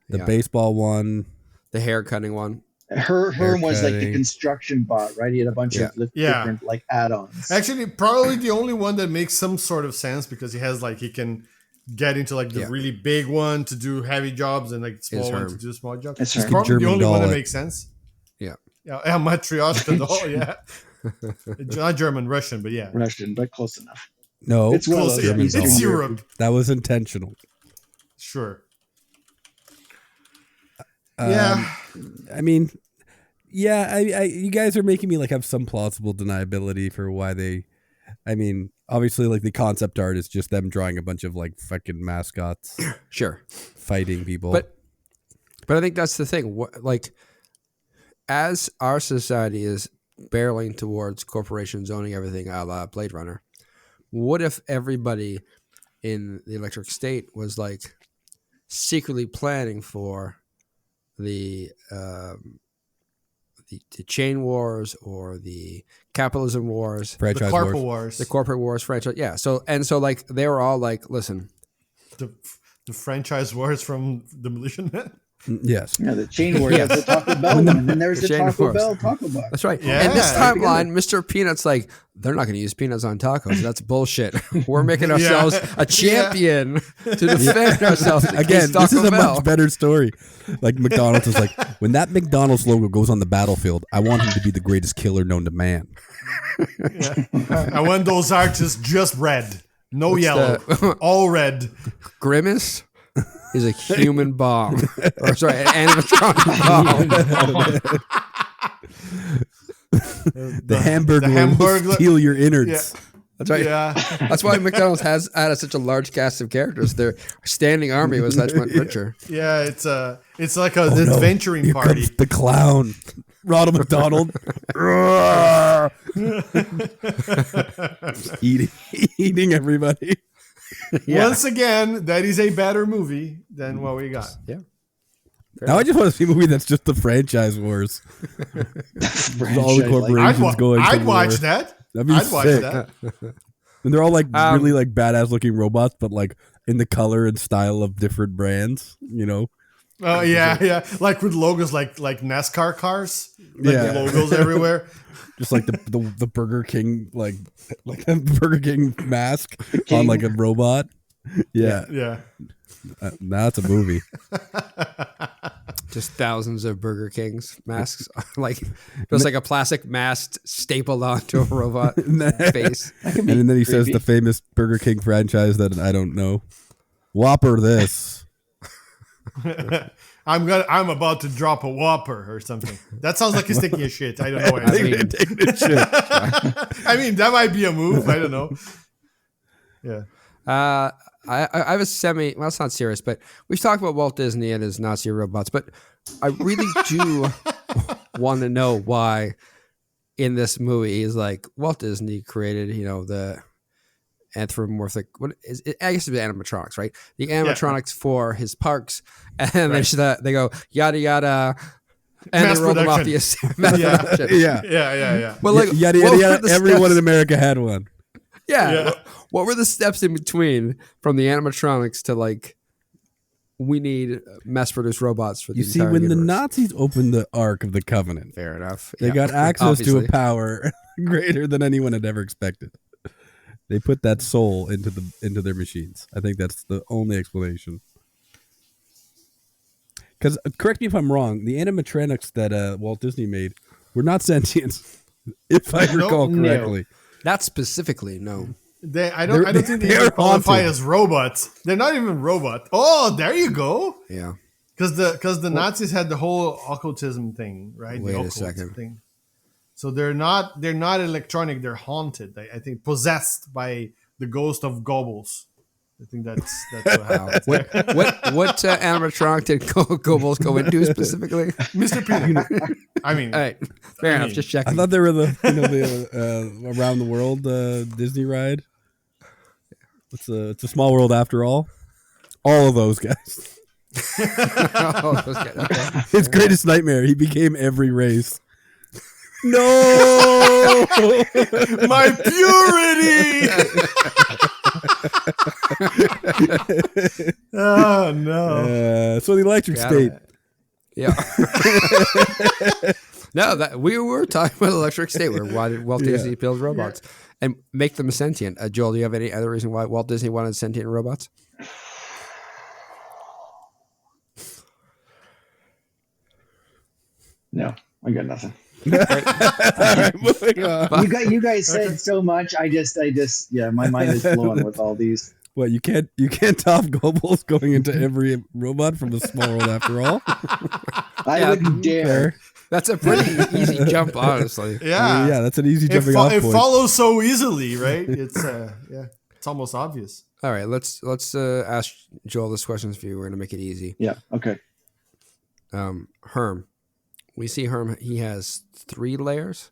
the Yeah. baseball one. the hair cutting one. Herm was like the Haircutting. construction bot, right? He had a bunch of Yeah. different like add-ons. Actually, probably the only one that makes some sort of sense because he can get into like the Yeah. really big one to do heavy jobs and like small Is one Herm. to do small jobs. It's It's Herm. probably the German only one that doll. makes sense. Yeah. Yeah, Matryoshka doll. Yeah. Not German, Russian, but yeah. Russian, but close enough. No, It's one of Close, those yeah. German Eastern doll. It's Europe. Europe. that was intentional. Sure. Um, Yeah. I mean, yeah, I you guys are making me like have some plausible deniability for why they. I mean, obviously, like the concept art is just them drawing a bunch of like fucking mascots Sure, fighting people. but I think that's the thing. Like, as our society is barreling towards corporations owning everything, a la Blade Runner, what if everybody in the Electric State was like secretly planning for the chain wars or the capitalism wars, The franchise Carpal wars. Wars. the corporate wars, franchise? Yeah. So like they were all like, listen, the franchise wars from Demolition Man. Yes. Yeah, the chain war. Yes. The Taco Bell one, and then there's The the chain Taco wars. Bell Taco Box. that's right. Yeah. And this Yeah. timeline, Mr. Peanut's like, they're not going to use peanuts on tacos. That's bullshit. We're making ourselves a champion to defend ourselves Again, against this is Taco a Bell. much better story. Like McDonald's is like, when that McDonald's logo goes on the battlefield, I want him to be the greatest killer known to man. And when those artists just red, no What's yellow, all red. Grimace is a human bomb. Or sorry, an animatronic bomb. The Hamburglar will steal your innards. That's right. Yeah. That's why McDonald's has added such a large cast of characters. Their standing army was that much richer. Yeah, it's like a Oh, no. adventuring Here party. comes the clown. Ronald McDonald. eating everybody. Yeah. Once again, that is a better movie than what we got. Yeah. Now I just want to see a movie that's just the franchise wars. All the Franchise, corporations going to I'd war. watch that. That'd be I'd watch sick. that. And they're all like Um, really like badass looking robots, but like in the color and style of different brands, you know? Oh yeah. Like with logos like NASCAR cars. Like Yeah. logos everywhere. Just like the Burger King like a Burger King mask King. on like a robot. Yeah, Yeah. that's a movie. Just thousands of Burger King's masks. Like just like a plastic mask stapled onto a robot face. And then he says the famous Burger King franchise that I don't know. Whopper this. I'm about to drop a Whopper or something. That sounds like he's taking a shit. I don't know. I mean, I mean, that might be a move. I don't know. Yeah. I have a well, it's not serious, but we've talked about Walt Disney and his Nazi robots, but I really do want to know why in this movie is like Walt Disney created, the anthropomorphic, I guess it's the animatronics, right? The animatronics for his parks, and they go yada yada, and Mass they roll them off the production. Yeah. Well, like yada yada yada. Everyone in America had one. Yeah. What were the steps in between from the animatronics to like we need mass-produced robots for the You see, entire when universe? the Nazis opened the Ark of the Covenant, Fair enough. they got access to a power greater than anyone had ever expected. They put that soul into their machines. I think that's the only explanation. Because correct me if I'm wrong, the animatronics that Walt Disney made were not sentient, if I recall correctly. Not specifically, no. I don't think they even qualify as robots. They're not even robots. Oh, there you go. Yeah. Because the Nazis had the whole occultism thing, right? Wait the a occult second. thing. So they're not electronic. They're haunted. I think possessed by the ghost of Goebbels. I think that's what happens. What animatronic did Goebbels go into specifically? Mr. Peter. I mean, All right, fair enough. Just checking. I thought they were the around the world Disney ride. It's a small world after all. All of those guys. Okay. His greatest nightmare. He became every race. No, my purity. Oh no! So the electric state. Yeah. No, that we were talking about electric state. Why did Walt Disney build robots and make them sentient? Joel, do you have any other reason why Walt Disney wanted sentient robots? No, I got nothing. Moving on. You guys said so much. I just, my mind is blown with all these. What, you can't top Goebbels going into every robot from a small world after all? I wouldn't dare. That's a pretty easy jump, honestly. Yeah, that's an easy jumping off point. It follows so easily, right? It's it's almost obvious. All right, let's ask Joel this question for you. We're gonna make it easy. Yeah. Okay. Herm. We see Herm. He has 3 layers: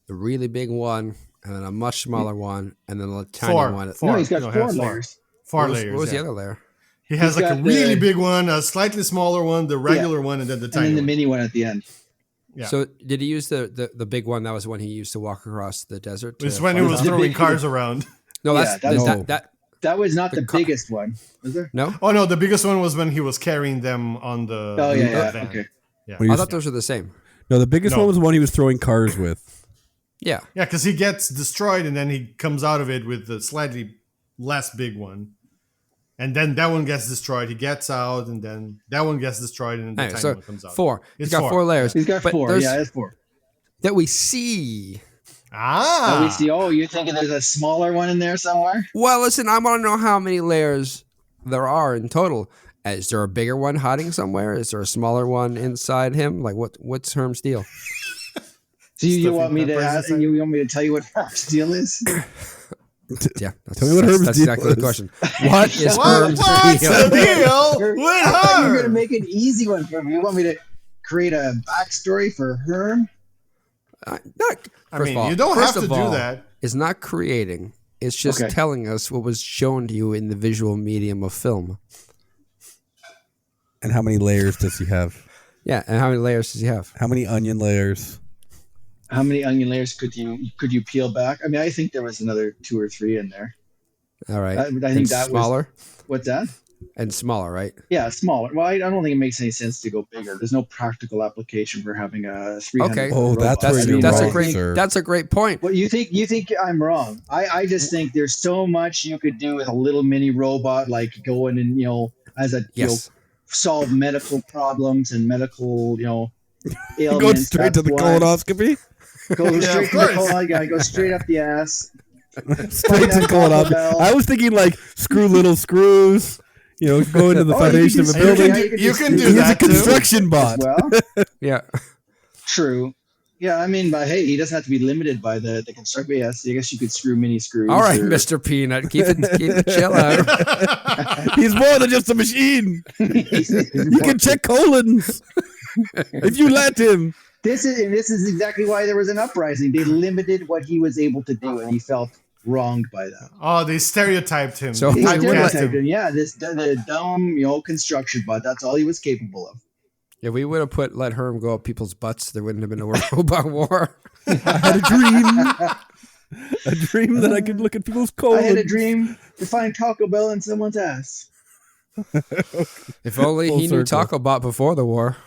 the really big one, and then a much smaller one, and then a tiny one. No, he's got 4 layers. 4 layers. What was the other layer? He has like a really big one, a slightly smaller one, the regular one, and then the tiny and then the one. mini one at the end. Yeah. So did he use the big one? That was when he used to walk across the desert. It's when he was throwing cars around. No, that was not the biggest one, was there? No. Oh no, the biggest one was when he was carrying them on the. Oh yeah. van. Okay. Yeah. I thought those were the same. No, the biggest one was the one he was throwing cars with. Yeah. Yeah, because he gets destroyed and then he comes out of it with the slightly less big one. And then that one gets destroyed. He gets out, and then that one gets destroyed, and then the tiny one comes out. 4. He's got 4 layers. He's got 4. Yeah, it's 4. That we see. We see. Oh, you're thinking there's a smaller one in there somewhere? Well, listen, I want to know how many layers there are in total. Is there a bigger one hiding somewhere? Is there a smaller one inside him? Like what's Herm's deal? So you want me to ask? You want me to tell you what Herm's deal is? Yeah, tell me what Herm's that's deal exactly is. the question. What is Herm's What's deal? the deal with I thought you were Herm? going to make an easy one for me. You want me to create a backstory for Herm? You don't have to do that. It's not creating. It's just telling us what was shown to you in the visual medium of film. And how many layers does he have? Yeah, and how many layers does he have? How many onion layers? How many onion layers could you peel back? I mean, I think there was another 2 or 3 in there. All right. I think that smaller. What's that? And smaller, right? Yeah, smaller. Well, I don't think it makes any sense to go bigger. There's no practical application for having a 300. Okay. Oh, That's a great point. Well, you think I'm wrong? I just think there's so much you could do with a little mini robot, like go in and as a solve medical problems and medical ailments. Go straight to the colonoscopy. Go straight to the colon. Yeah, go straight up the ass. Straight to the colonoscopy. I was thinking like screw little screws. Go into the foundation of a building. You can do He's that a construction bot. well. Yeah. True. Yeah, I mean, but hey, he doesn't have to be limited by the construction. Yes, I guess you could screw mini screws. All right, or- Mr. Peanut, keep it chill out. He's more than just a machine. He can check colons if you let him. This is exactly why there was an uprising. They limited what he was able to do, and he felt wronged by that. Oh, they stereotyped him. So- They They I would typecast stereotyped him. him. Yeah, the dumb, construction bot. That's all he was capable of. If we would have let Herm go up people's butts, there wouldn't have been a robot war. I had a dream that I could look at people's I colons. had a dream to find Taco Bell in someone's ass. If only Full he knew circle. Taco Bot before the war.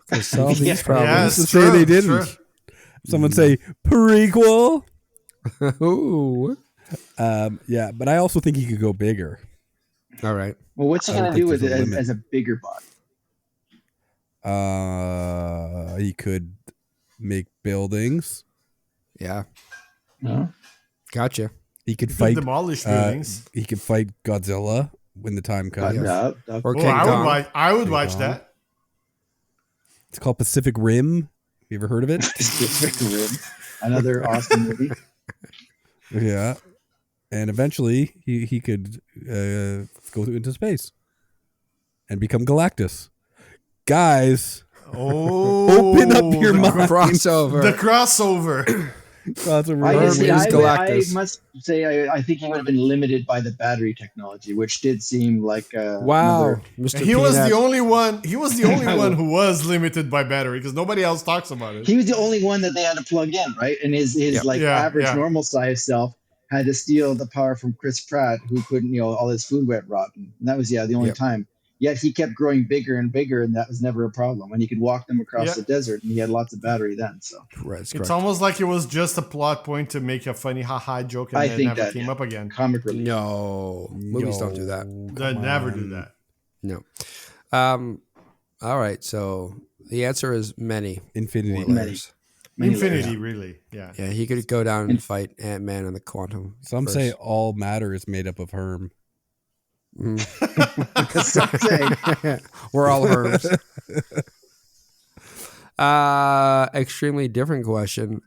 Could solve these Yeah. problems. Yeah, Who's to it's say true, they it's didn't? true. Someone say prequel. Ooh. Yeah, but I also think he could go bigger. All right. Well, what's he I don't going to do think with it there's a as, limit. as a bigger bot? He could make buildings. Yeah. No? Gotcha. He could You could fight. demolish buildings. He could fight Godzilla when the time comes. No. Or Oh, King Kong. I would King watch Kong. that. It's called Pacific Rim. You ever heard of it? Another awesome movie. Yeah. And eventually, he could go into space and become Galactus. Guys, Oh, open up your the mind. Crossover. The crossover. That's a I, Herm see, is I Galactus. must say, I think he would have been limited by the battery technology, which did seem like Wow. another- Mr. He was Peanut. the only one. He was the only one who was limited by battery because nobody else talks about it. He was the only one that they had to plug in, right? And his Yep. average Yeah. normal size self had to steal the power from Chris Pratt, who couldn't, all his food went rotten. And that was the only Yep. time. Yet he kept growing bigger and bigger, and that was never a problem. And he could walk them across Yeah. the desert, and he had lots of battery then. So Right, that's It's correct. almost like it was just a plot point to make a funny haha joke and I then think never that, came yeah. up again. comic relief. No. Movies don't do that. They never do that. No. All right. So the answer is many. Infinity. more Many. layers. Many Infinity, layers. really. Yeah. Yeah, he could go down and fight Ant-Man and the Quantum. Some Verse. say all matter is made up of Herm. Some say. We're all Herms. Extremely different question,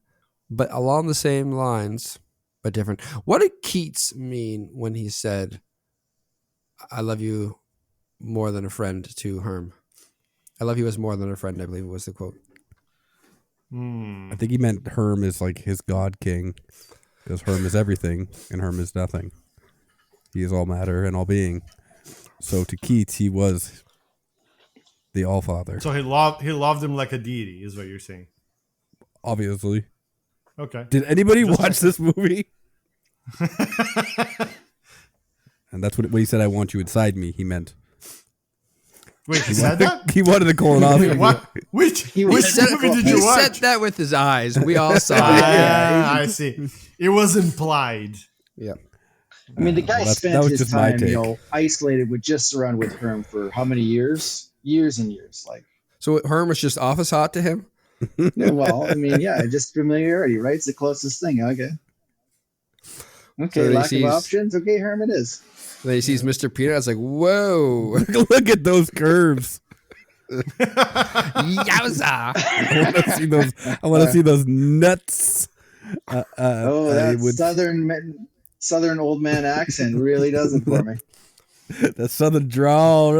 but along the same lines, but different. What did Keats mean when he said, "I love you more than a friend" to Herm? I love you as more than a friend, I believe was the quote. I think he meant Herm is like his god king, because Herm is everything and Herm is nothing. He is all matter and all being. So to Keats, he was the All Father. So he loved him like a deity, is what you're saying. Obviously, Okay. did anybody watch this movie? And that's what when he said, "I want you inside me." He meant Wait, he said that? he wanted a colonoscopy. What? Which movie did you he watch? said that with his eyes. We all saw it. Ah, I see. It was implied. Yeah. I mean, the guy Well, that spent was his just my time, take. isolated with just surrounded with Herm for how many years? Years and years. Like, So Herm was just office hot to him? well, I mean, yeah, just familiarity, right? It's the closest thing. Okay. Okay, So he lack sees- of options. Okay, Herm it is. And then he sees Mr. Peanut. It's like, whoa. Look at those curves. Yowza. I want to see those nuts. Oh, I that would- southern old man accent really does it for me. that southern drawl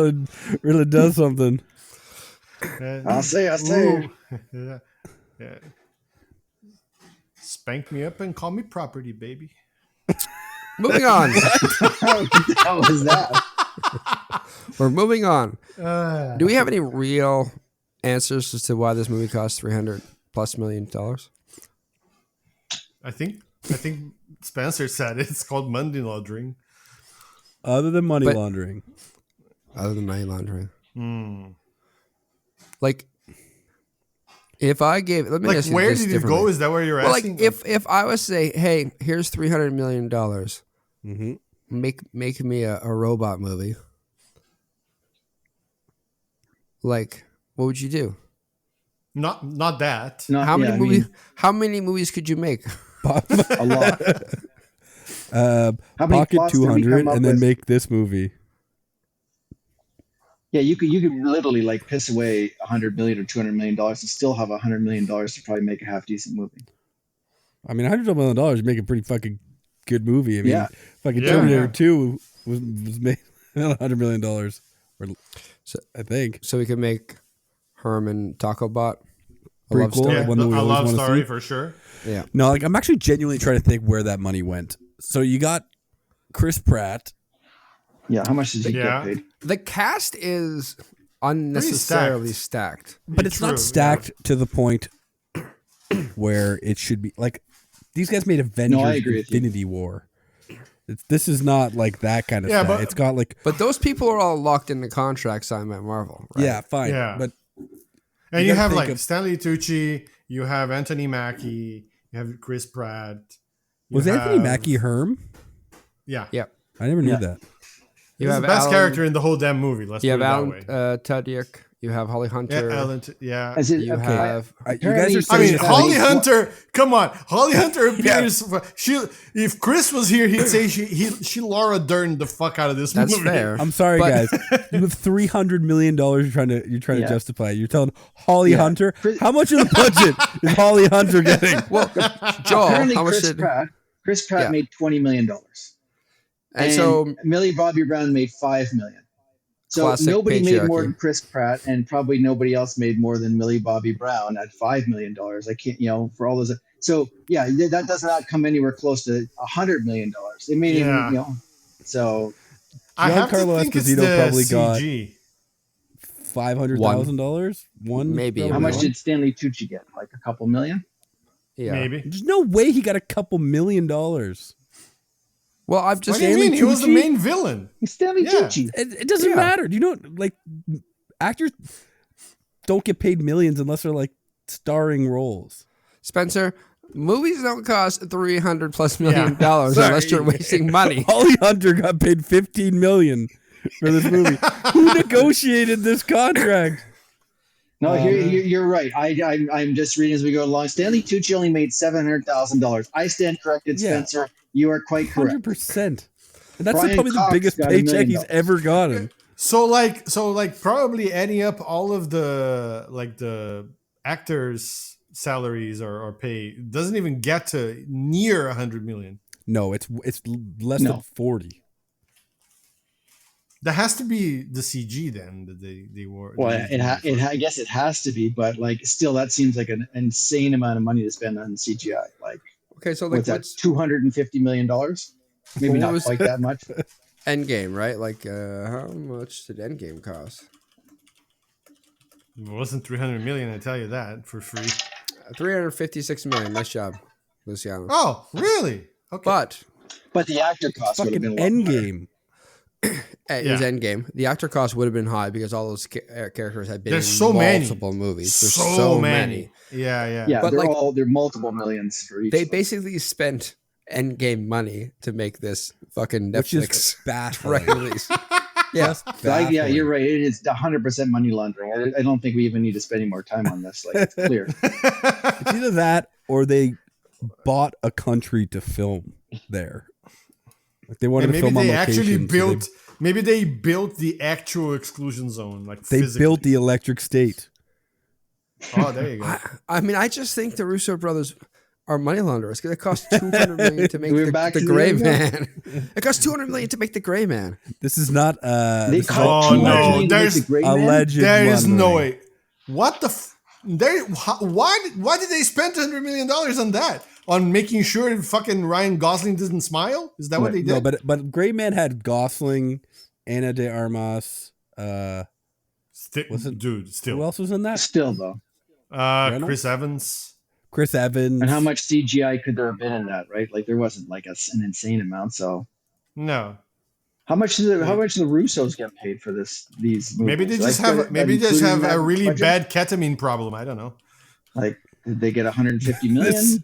really does something. I'll say. Ooh. Yeah. Yeah. Spank me up and call me property, baby. Moving on. How was that? We're moving on. Do we have any real answers as to why this movie cost $300+ million? I think Spencer said it's called money laundering. Other than money But- laundering. Other than money laundering. Like, if I gave, let me Like, ask you where this did it differently. go? Is that where you're Well, like asking? if I was to say, hey, here's $300 million, Mm-hmm. make me a robot movie. Like, what would you do? not that. Not, How yeah, many I movies? mean, How many movies could you make? a lot. How many Pocket plots did we 200 come up and then with? make this movie. Yeah, you could literally like piss away $100 million or $200 million and still have $100 million to probably make a half decent movie. I mean, $100 million would make a pretty fucking good movie. I mean, Yeah. fucking Yeah. Terminator 2 was made $100 million. Or, So- I think. So we could make Herman Taco Bot a love Prequel. story. Yeah, one that we a always love wanna story see. for sure. Yeah. No, like I'm actually genuinely trying to think where that money went. So you got Chris Pratt. Yeah, how much did he Yeah. get paid? The cast is unnecessarily stacked. But it's True, not stacked to the point where it should be. Like, these guys made Avengers I agree with you. Infinity War. This is not like that kind of Yeah, stuff. but- It's got like, But those people are all locked into contracts signed by Marvel. Right? yeah, fine. Yeah. But And You you gotta have think like of- Stanley Tucci, you have Anthony Mackie, you have Chris Pratt. you was Anthony have- Mackie Herm? Yeah. Yeah. I never knew Yeah. that. You He's have the best Alan, character in the whole damn movie. Let's You put have it that Alan way. Tudyk. You have Holly Hunter. Yeah, Alan. Yeah. Is it, You okay, have. You guys Apparently- are I saying mean, this Holly like- Hunter. Come on, Holly Hunter appears. If Chris was here, he'd say she Laura Dern the fuck out of this That's movie. fair. I'm sorry, But- guys. You have $300 million. You're trying to Yeah. justify. You're telling Holly Yeah. Hunter Chris- how much of the budget is Holly Hunter getting? Well, Joel, Apparently, how much Chris did? Pratt Yeah. made $20 million. And so Millie Bobby Brown made $5 million. So Classic nobody made more patriarchy. than Chris Pratt, and probably nobody else made more than Millie Bobby Brown at $5 million. I can't, for all those. So yeah, that does not come anywhere close to $100 million. They made Yeah. even, so I have to Giancarlo think it's Esposito the probably got CG. $500,000. One Maybe. probably how much one. did Stanley Tucci get? Like a couple million? yeah. Maybe. There's no way he got a couple $1 million. Well, I've What just do you Stanley mean? He was the Tucci? main villain. Stanley Yeah. Tucci. It doesn't Yeah. matter. Do you know, like, actors don't get paid millions unless they're like starring roles. Spencer. Movies don't cost $300+ Yeah. million dollars Sorry. unless you're wasting money. Holly Hunter got paid $15 million for this movie. Who negotiated this contract? No, you're right. I'm just reading as we go along. Stanley Tucci only made $700,000. I stand corrected, Yeah. Spencer. You are quite correct. 100%. And that's Brian probably the Cox biggest got $1 paycheck million. he's ever gotten. So probably adding up all of the actors' salaries or pay doesn't even get to near 100 million. No, it's less No. than 40. That has to be the CG then that they were. Well, they used I guess it has to be, but like still, that seems like an insane amount of money to spend on CGI. Like, Okay, so like what's that? what's $250 million? Maybe What not was- quite that much. Endgame, right? Like, how much did Endgame cost? It wasn't 300 million, I tell you that for free. 356 million. Nice job, Luciano. Oh, really? Okay. But But the actor cost would have Fucking been a lot higher. Endgame. it was Yeah. Endgame. The actor cost would have been high because all those characters had been There's in so many. multiple movies. There's so many. Yeah. Yeah, But they're multiple millions for each. They of them. basically spent Endgame money to make this fucking Which is Netflix baffling. direct release. Yeah. So yeah, you're right. It is 100% money laundering. I don't think we even need to spend any more time on this. Like, it's clear. It's either that or they bought a country to film there. Like they wanted And to maybe film on they location. actually so built. Maybe they built the actual exclusion zone, like They physically. built the electric state. Oh, there you go. I mean, I just think the Russo brothers are money launderers. It cost $200 million to make We're back the to the Gray end Man. It cost $200 million to make the Gray Man. This is not They this is cost Oh, $200 no, million to make there's the Gray Man? alleged There is no laundering. way. What the? Why did they spend $100 million on that? On making sure fucking Ryan Gosling didn't smile? Is that what they did? No, but Gray Man had Gosling, Ana de Armas. Was it- Dude, Who still. else was in that? Still though. Reynolds? Chris Evans. Chris Evans. And how much CGI could there have been in that? Right? Like there wasn't like an insane amount. So No. how much did the Russos get paid for these movies? Maybe they just Like, have maybe that just have including a that really budget? bad ketamine problem. I don't know. Like did they get 150 million?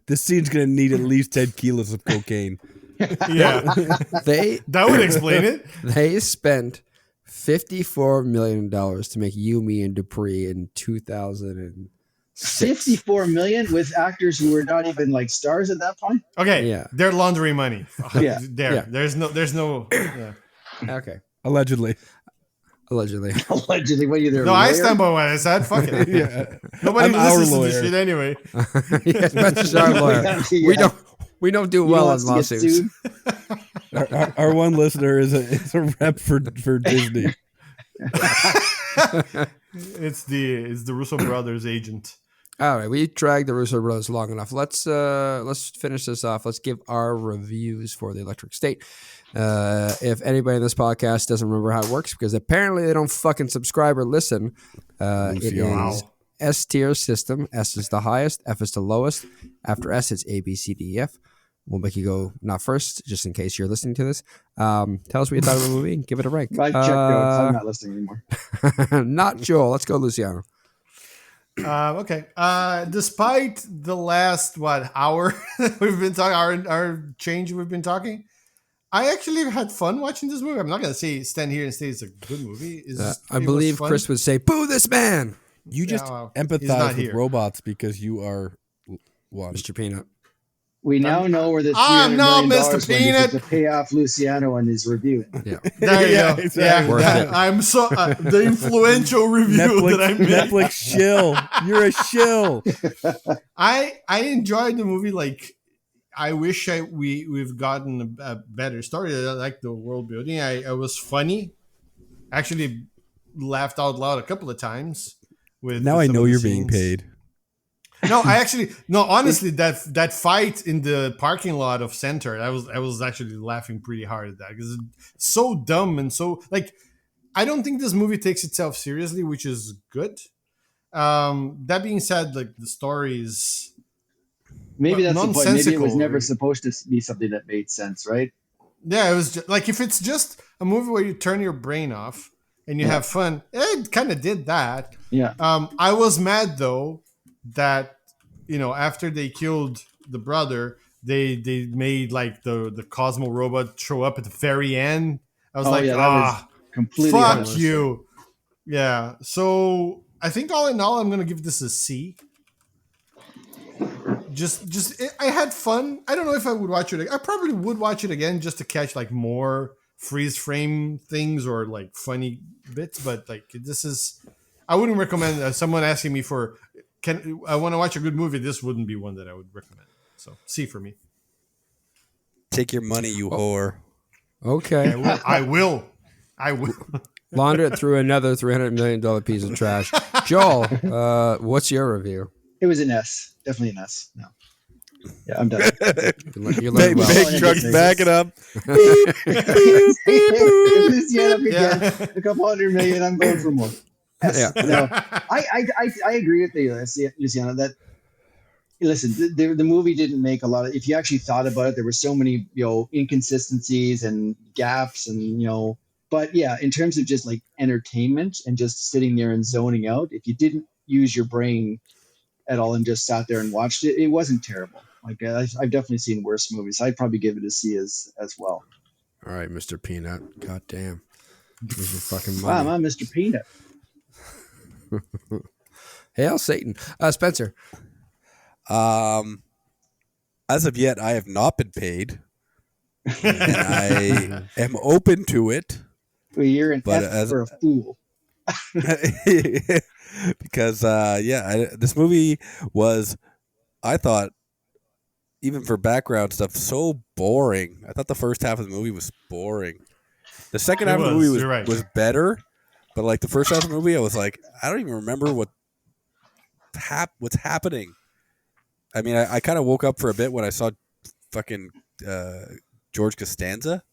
This scene's gonna need at least 10 kilos of cocaine. Yeah. They That would explain it. they spent $54 million to make You, Me, and Dupree in 2006. 54 million with actors who were not even like stars at that point. Okay. Yeah. They're laundering money. Yeah. There. Yeah. There's no yeah. Okay. Allegedly. Allegedly. Allegedly, what are you there? No, I stand by what I said. Fuck it. Nobody I'm our listens to lawyer. this shit anyway. Yes, Spencer's our lawyer. We don't do well on lawsuits. Our one listener is a rep for Disney. It's the Russo brothers agent. All right, we dragged the Russo brothers long enough. Let's finish this off. Let's give our reviews for the Electric State. If anybody in this podcast doesn't remember how it works, because apparently they don't fucking subscribe or listen, it is S tier system. S is the highest, F is the lowest. After S, it's A, B, C, D, E, F. We'll make you go not first, just in case you're listening to this. Tell us what you thought of the movie. Give it a rank. I checked out. I'm not listening anymore. Not Joel. Let's go, Luciano. Okay. Despite the last hour we've been talking, our change we've been talking, I actually had fun watching this movie. I'm not gonna stand here and say it's a good movie. I believe Chris would say, "Boo this man." You just empathize with robots because you are one. Mr. Peanut. We now know where the I'm not Mr. Peanut to pay off Luciano on his review. Yeah, there you go. Exactly. Yeah, I'm so the influential review that I made. Netflix shill. You're a shill. I enjoyed the movie. Like, I wish we've gotten a better story. I like the world building. I was funny. Actually, laughed out loud a couple of times. Now I know you're being paid. No, honestly, that fight in the parking lot of Center, I was actually laughing pretty hard at that because it's so dumb and so like I don't think this movie takes itself seriously, which is good. That being said, like the story is maybe that's the point. Maybe it was never really. supposed to be something that made sense, right? Yeah, it was just, like if it's just a movie where you turn your brain off and you have fun, it kind of did that. Yeah. I was mad though that after they killed the brother, they made like the Cosmo robot show up at the very end. I was that was completely fuck honest. You. Yeah. So I think all in all, I'm gonna give this a C. I had fun. I don't know if I would watch it again. I probably would watch it again just to catch like more freeze frame things or like funny bits. But like I wouldn't recommend someone asking me I want to watch a good movie. This wouldn't be one that I would recommend. So C for me. Take your money, you whore. Okay. I will. Launder it through another $300 million piece of trash. Joel, what's your review? It was an S. Definitely an S. No. Yeah, I'm done. You learned well. Big trucks back it up. A couple $100 million. I'm going for more. Yes. Yeah. No, I agree with you, Luciano, that listen, the movie didn't make a lot of, if you actually thought about it, there were so many, inconsistencies and gaps and, but yeah, in terms of just like entertainment and just sitting there and zoning out, if you didn't use your brain at all and just sat there and watched it, it wasn't terrible. Like I've definitely seen worse movies. I'd probably give it a C as well. All right, Mr. Peanut. God damn. Here's your fucking Wow, money. I'm Mr. Peanut. Hail Satan. Spencer. As of yet, I have not been paid. And I am open to it. Well, you're an F for a fool. Because, this movie was, I thought, even for background stuff, so boring. I thought the first half of the movie was boring. The second half of the movie was better. But like the first half of the movie, I was like, I don't even remember what's happening. I mean, I kind of woke up for a bit when I saw fucking George Costanza.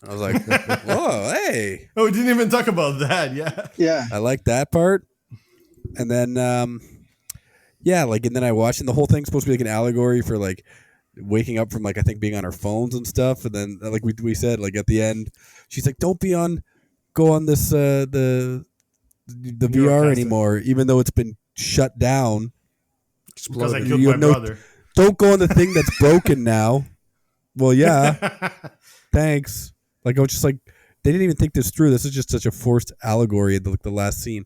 I was like, whoa, hey. Oh, we didn't even talk about that. Yeah. Yeah. I like that part. And then, and then I watched, and the whole thing's supposed to be like an allegory for like waking up from like, I think being on our phones and stuff. And then like we said, like at the end, she's like, don't go on this the VR anymore, even though it's been shut down. Because I killed my brother. Don't go on the thing that's broken now. Well, yeah. Thanks. Like I was just like, they didn't even think this through. This is just such a forced allegory in the last scene.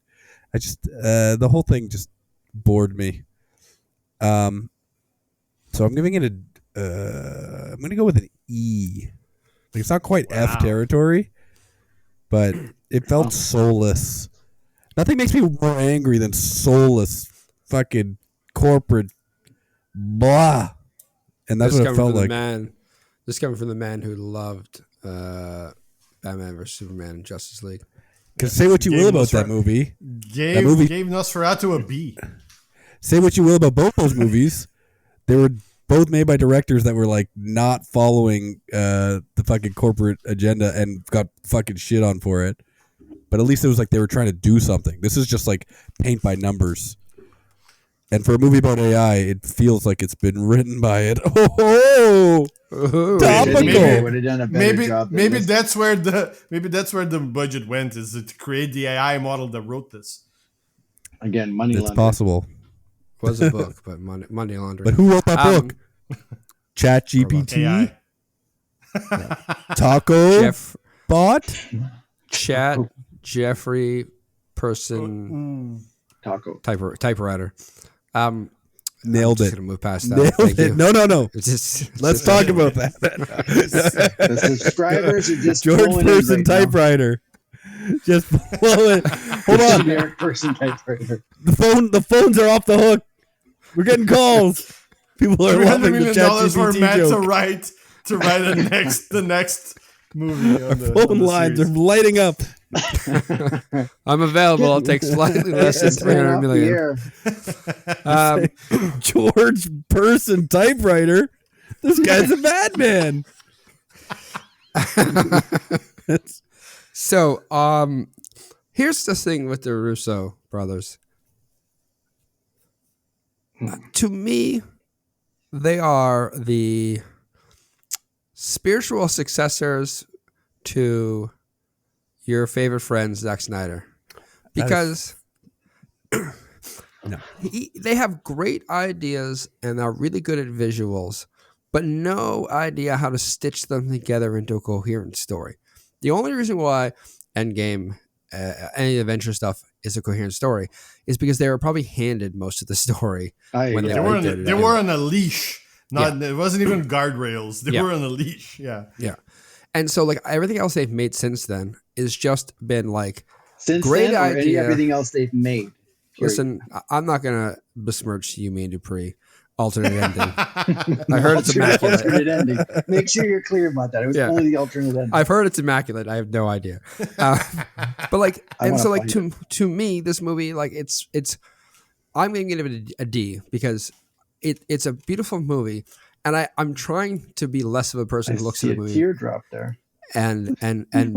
I just the whole thing just bored me. So I'm giving it I'm gonna go with an E. Like it's not quite F territory. But It felt soulless. Nothing makes me more angry than soulless fucking corporate blah. And that's what it felt like. This coming from the man who loved Batman vs Superman and Justice League. Because say what you will about that movie. Gave Nosferatu a B. Say what you will about both those movies. They were both made by directors that were like not following the fucking corporate agenda and got fucking shit on for it. But at least it was like they were trying to do something. This is just like paint by numbers. And for a movie about AI, it feels like it's been written by it. Oh, topical. Maybe would have done a better job. Maybe that's where the budget went, is to create the AI model that wrote this. Again, money laundering. It's possible. It was a book, but money laundering. But who wrote that book? ChatGPT? Taco bot? Jeffrey person typewriter. Nailed it. Gonna move past that. Thank you. No. Let's talk about that. The subscribers are just George person typewriter. Just blow it. Hold on. Generic person typewriter. The phones are off the hook. We're getting calls. People are loving the $300 million were meant joke. to write the next movie. Our phone lines are lighting up. I'm available. I'll take slightly less than 300 million. George person typewriter. This guy's a bad man. So, here's the thing with the Russo brothers. To me, they are the spiritual successors to your favorite friend, Zack Snyder. Because they have great ideas and are really good at visuals, but no idea how to stitch them together into a coherent story. The only reason why Endgame, any adventure stuff, is a coherent story is because they were probably handed most of the story. They were on a leash. It wasn't even guardrails. They were on a leash. Yeah. And so, like, everything else they've made since then is just been like great idea. Everything else they've made. Listen, I'm not gonna besmirch Yumi and Dupree. Alternate ending. I heard it's immaculate. Alternate ending. Make sure you're clear about that. It was only the alternate ending. I've heard it's immaculate. I have no idea. But like, and so like to me, this movie, like it's. I'm gonna give it a D because it's a beautiful movie, and I'm trying to be less of a person who looks at the movie. Teardrop there. And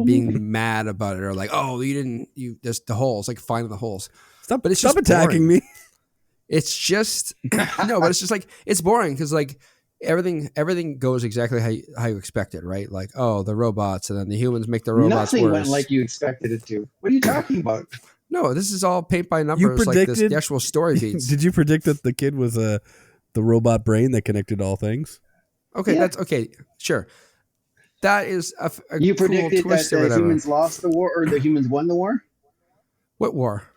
being mad about it, or like, oh, there's the holes, like finding the holes. Stop attacking me. It's just no, but it's just like it's boring because like everything goes exactly how you expect it, right? Like, oh, the robots, and then the humans make the robots Nothing worse. went like you expected it to. What are you talking about? No, this is all paint by numbers. Like this, the actual story beats. Did you predict that the kid was the robot brain that connected all things? Okay, that's okay. Sure, that is a you cool predicted twist that the humans lost the war, or the humans won the war. What war?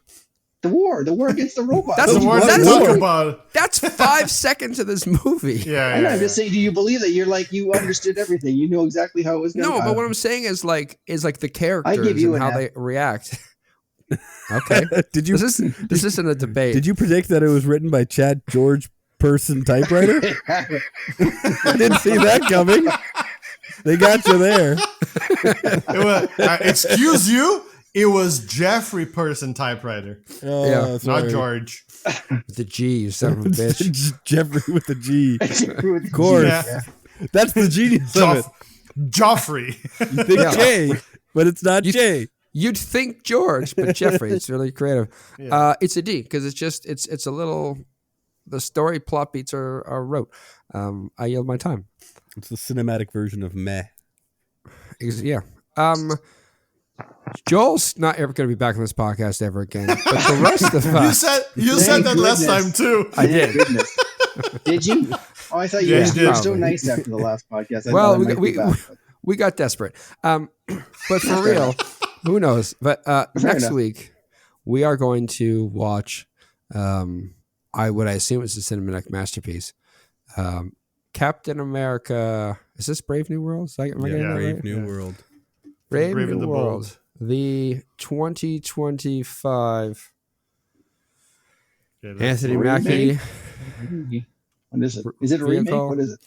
The war against the robots. That's the war they're talking about. That's 5 seconds of this movie. Yeah. I'm just saying, do you believe that you understood everything? You know exactly how it was going to No, but what I'm saying is like the characters and how they react. Okay. This isn't a debate. Did you predict that it was written by Chad George person typewriter? I didn't see that coming. They got you there. Excuse you? It was Jeffrey person typewriter. Oh, not George. With the G, you son of a bitch. Jeffrey with the G. Of course. Yeah. That's the genius of it. Joffrey. You think Jay, but it's not Jay. You'd think George, but Jeffrey. It's really creative. Yeah. It's a D because it's a little. The story plot beats are rote. I yield my time. It's the cinematic version of meh. Yeah. Joel's not ever going to be back on this podcast ever again. But the rest of us, you said that last time too. I did. Did you? Oh, I thought you were so nice after the last podcast. We got desperate. But for real, who knows? But next week we are going to watch. I assume it's a cinematic masterpiece. Captain America. Is this Brave New World? Brave New World. Brave New World. the 2025 Yeah, Anthony remake. Mackie. What is it? Is it a remake? Vehicle. What is it?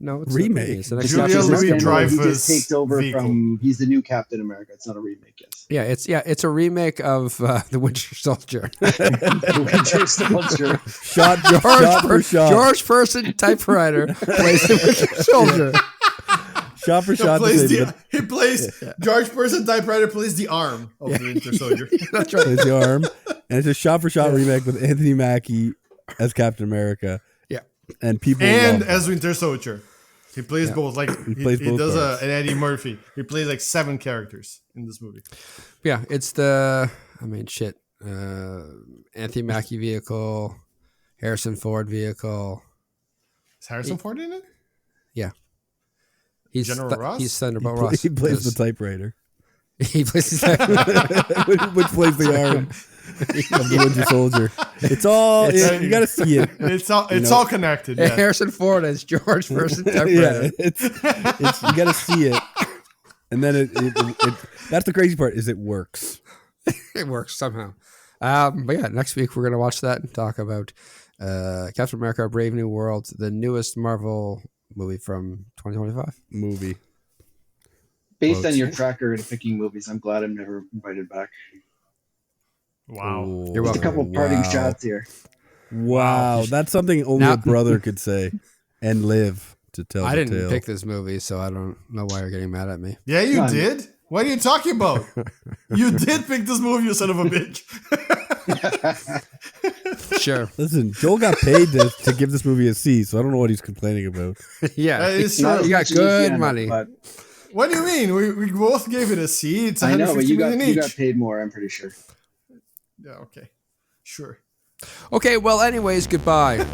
No, it's Remake. It's the next Julia Captain Louis America. Dreyfus He just takes over vehicle. from. He's the new Captain America. It's not a remake. Yes. It's a remake of the Winter Soldier. The Winter Soldier. Shot for shot. George Person typewriter plays the Winter Soldier. Shot for shot. He plays George Person typewriter plays the arm of the Winter Soldier. That's right. Plays the arm, and it's a shot for shot remake with Anthony Mackie as Captain America. Yeah. And people And love as Winter Soldier. He plays both. Like he plays both does parts. an Eddie Murphy. He plays like 7 characters in this movie. Yeah, it's Anthony Mackie vehicle, Harrison Ford vehicle. Is Harrison Ford in it? Yeah. He's General Ross? He's Thunderbolt Ross. He plays the typewriter, He plays the typewriter. which plays the arm of the Winter Soldier. It's all you got to see it. It's all connected. Yeah. Harrison Ford as George Person typewriter. Yeah, it's you got to see it, and then it that's the crazy part is it works. It works somehow. But yeah, next week we're gonna watch that and talk about Captain America: Brave New World, the newest Marvel movie from 2025. Movie. Based on your track record of picking movies, I'm glad I'm never invited back. Wow. Ooh, You're Just a couple parting wow. shots here. Wow, that's something only Now- a brother could say and live to tell. I the didn't tale. pick this movie, so I don't know why you're getting mad at me. Yeah, you None. did. What are you talking about? You did pick this movie, you son of a bitch. Sure. Listen, Joel got paid to give this movie a C, so I don't know what he's complaining about. Yeah. That is Not true. You got as much as good can, money. but What do you mean? We both gave it a C. It's I know, but 150 you million got each. paid more. I'm pretty sure. Yeah, okay. Sure. Okay, well, anyways, goodbye.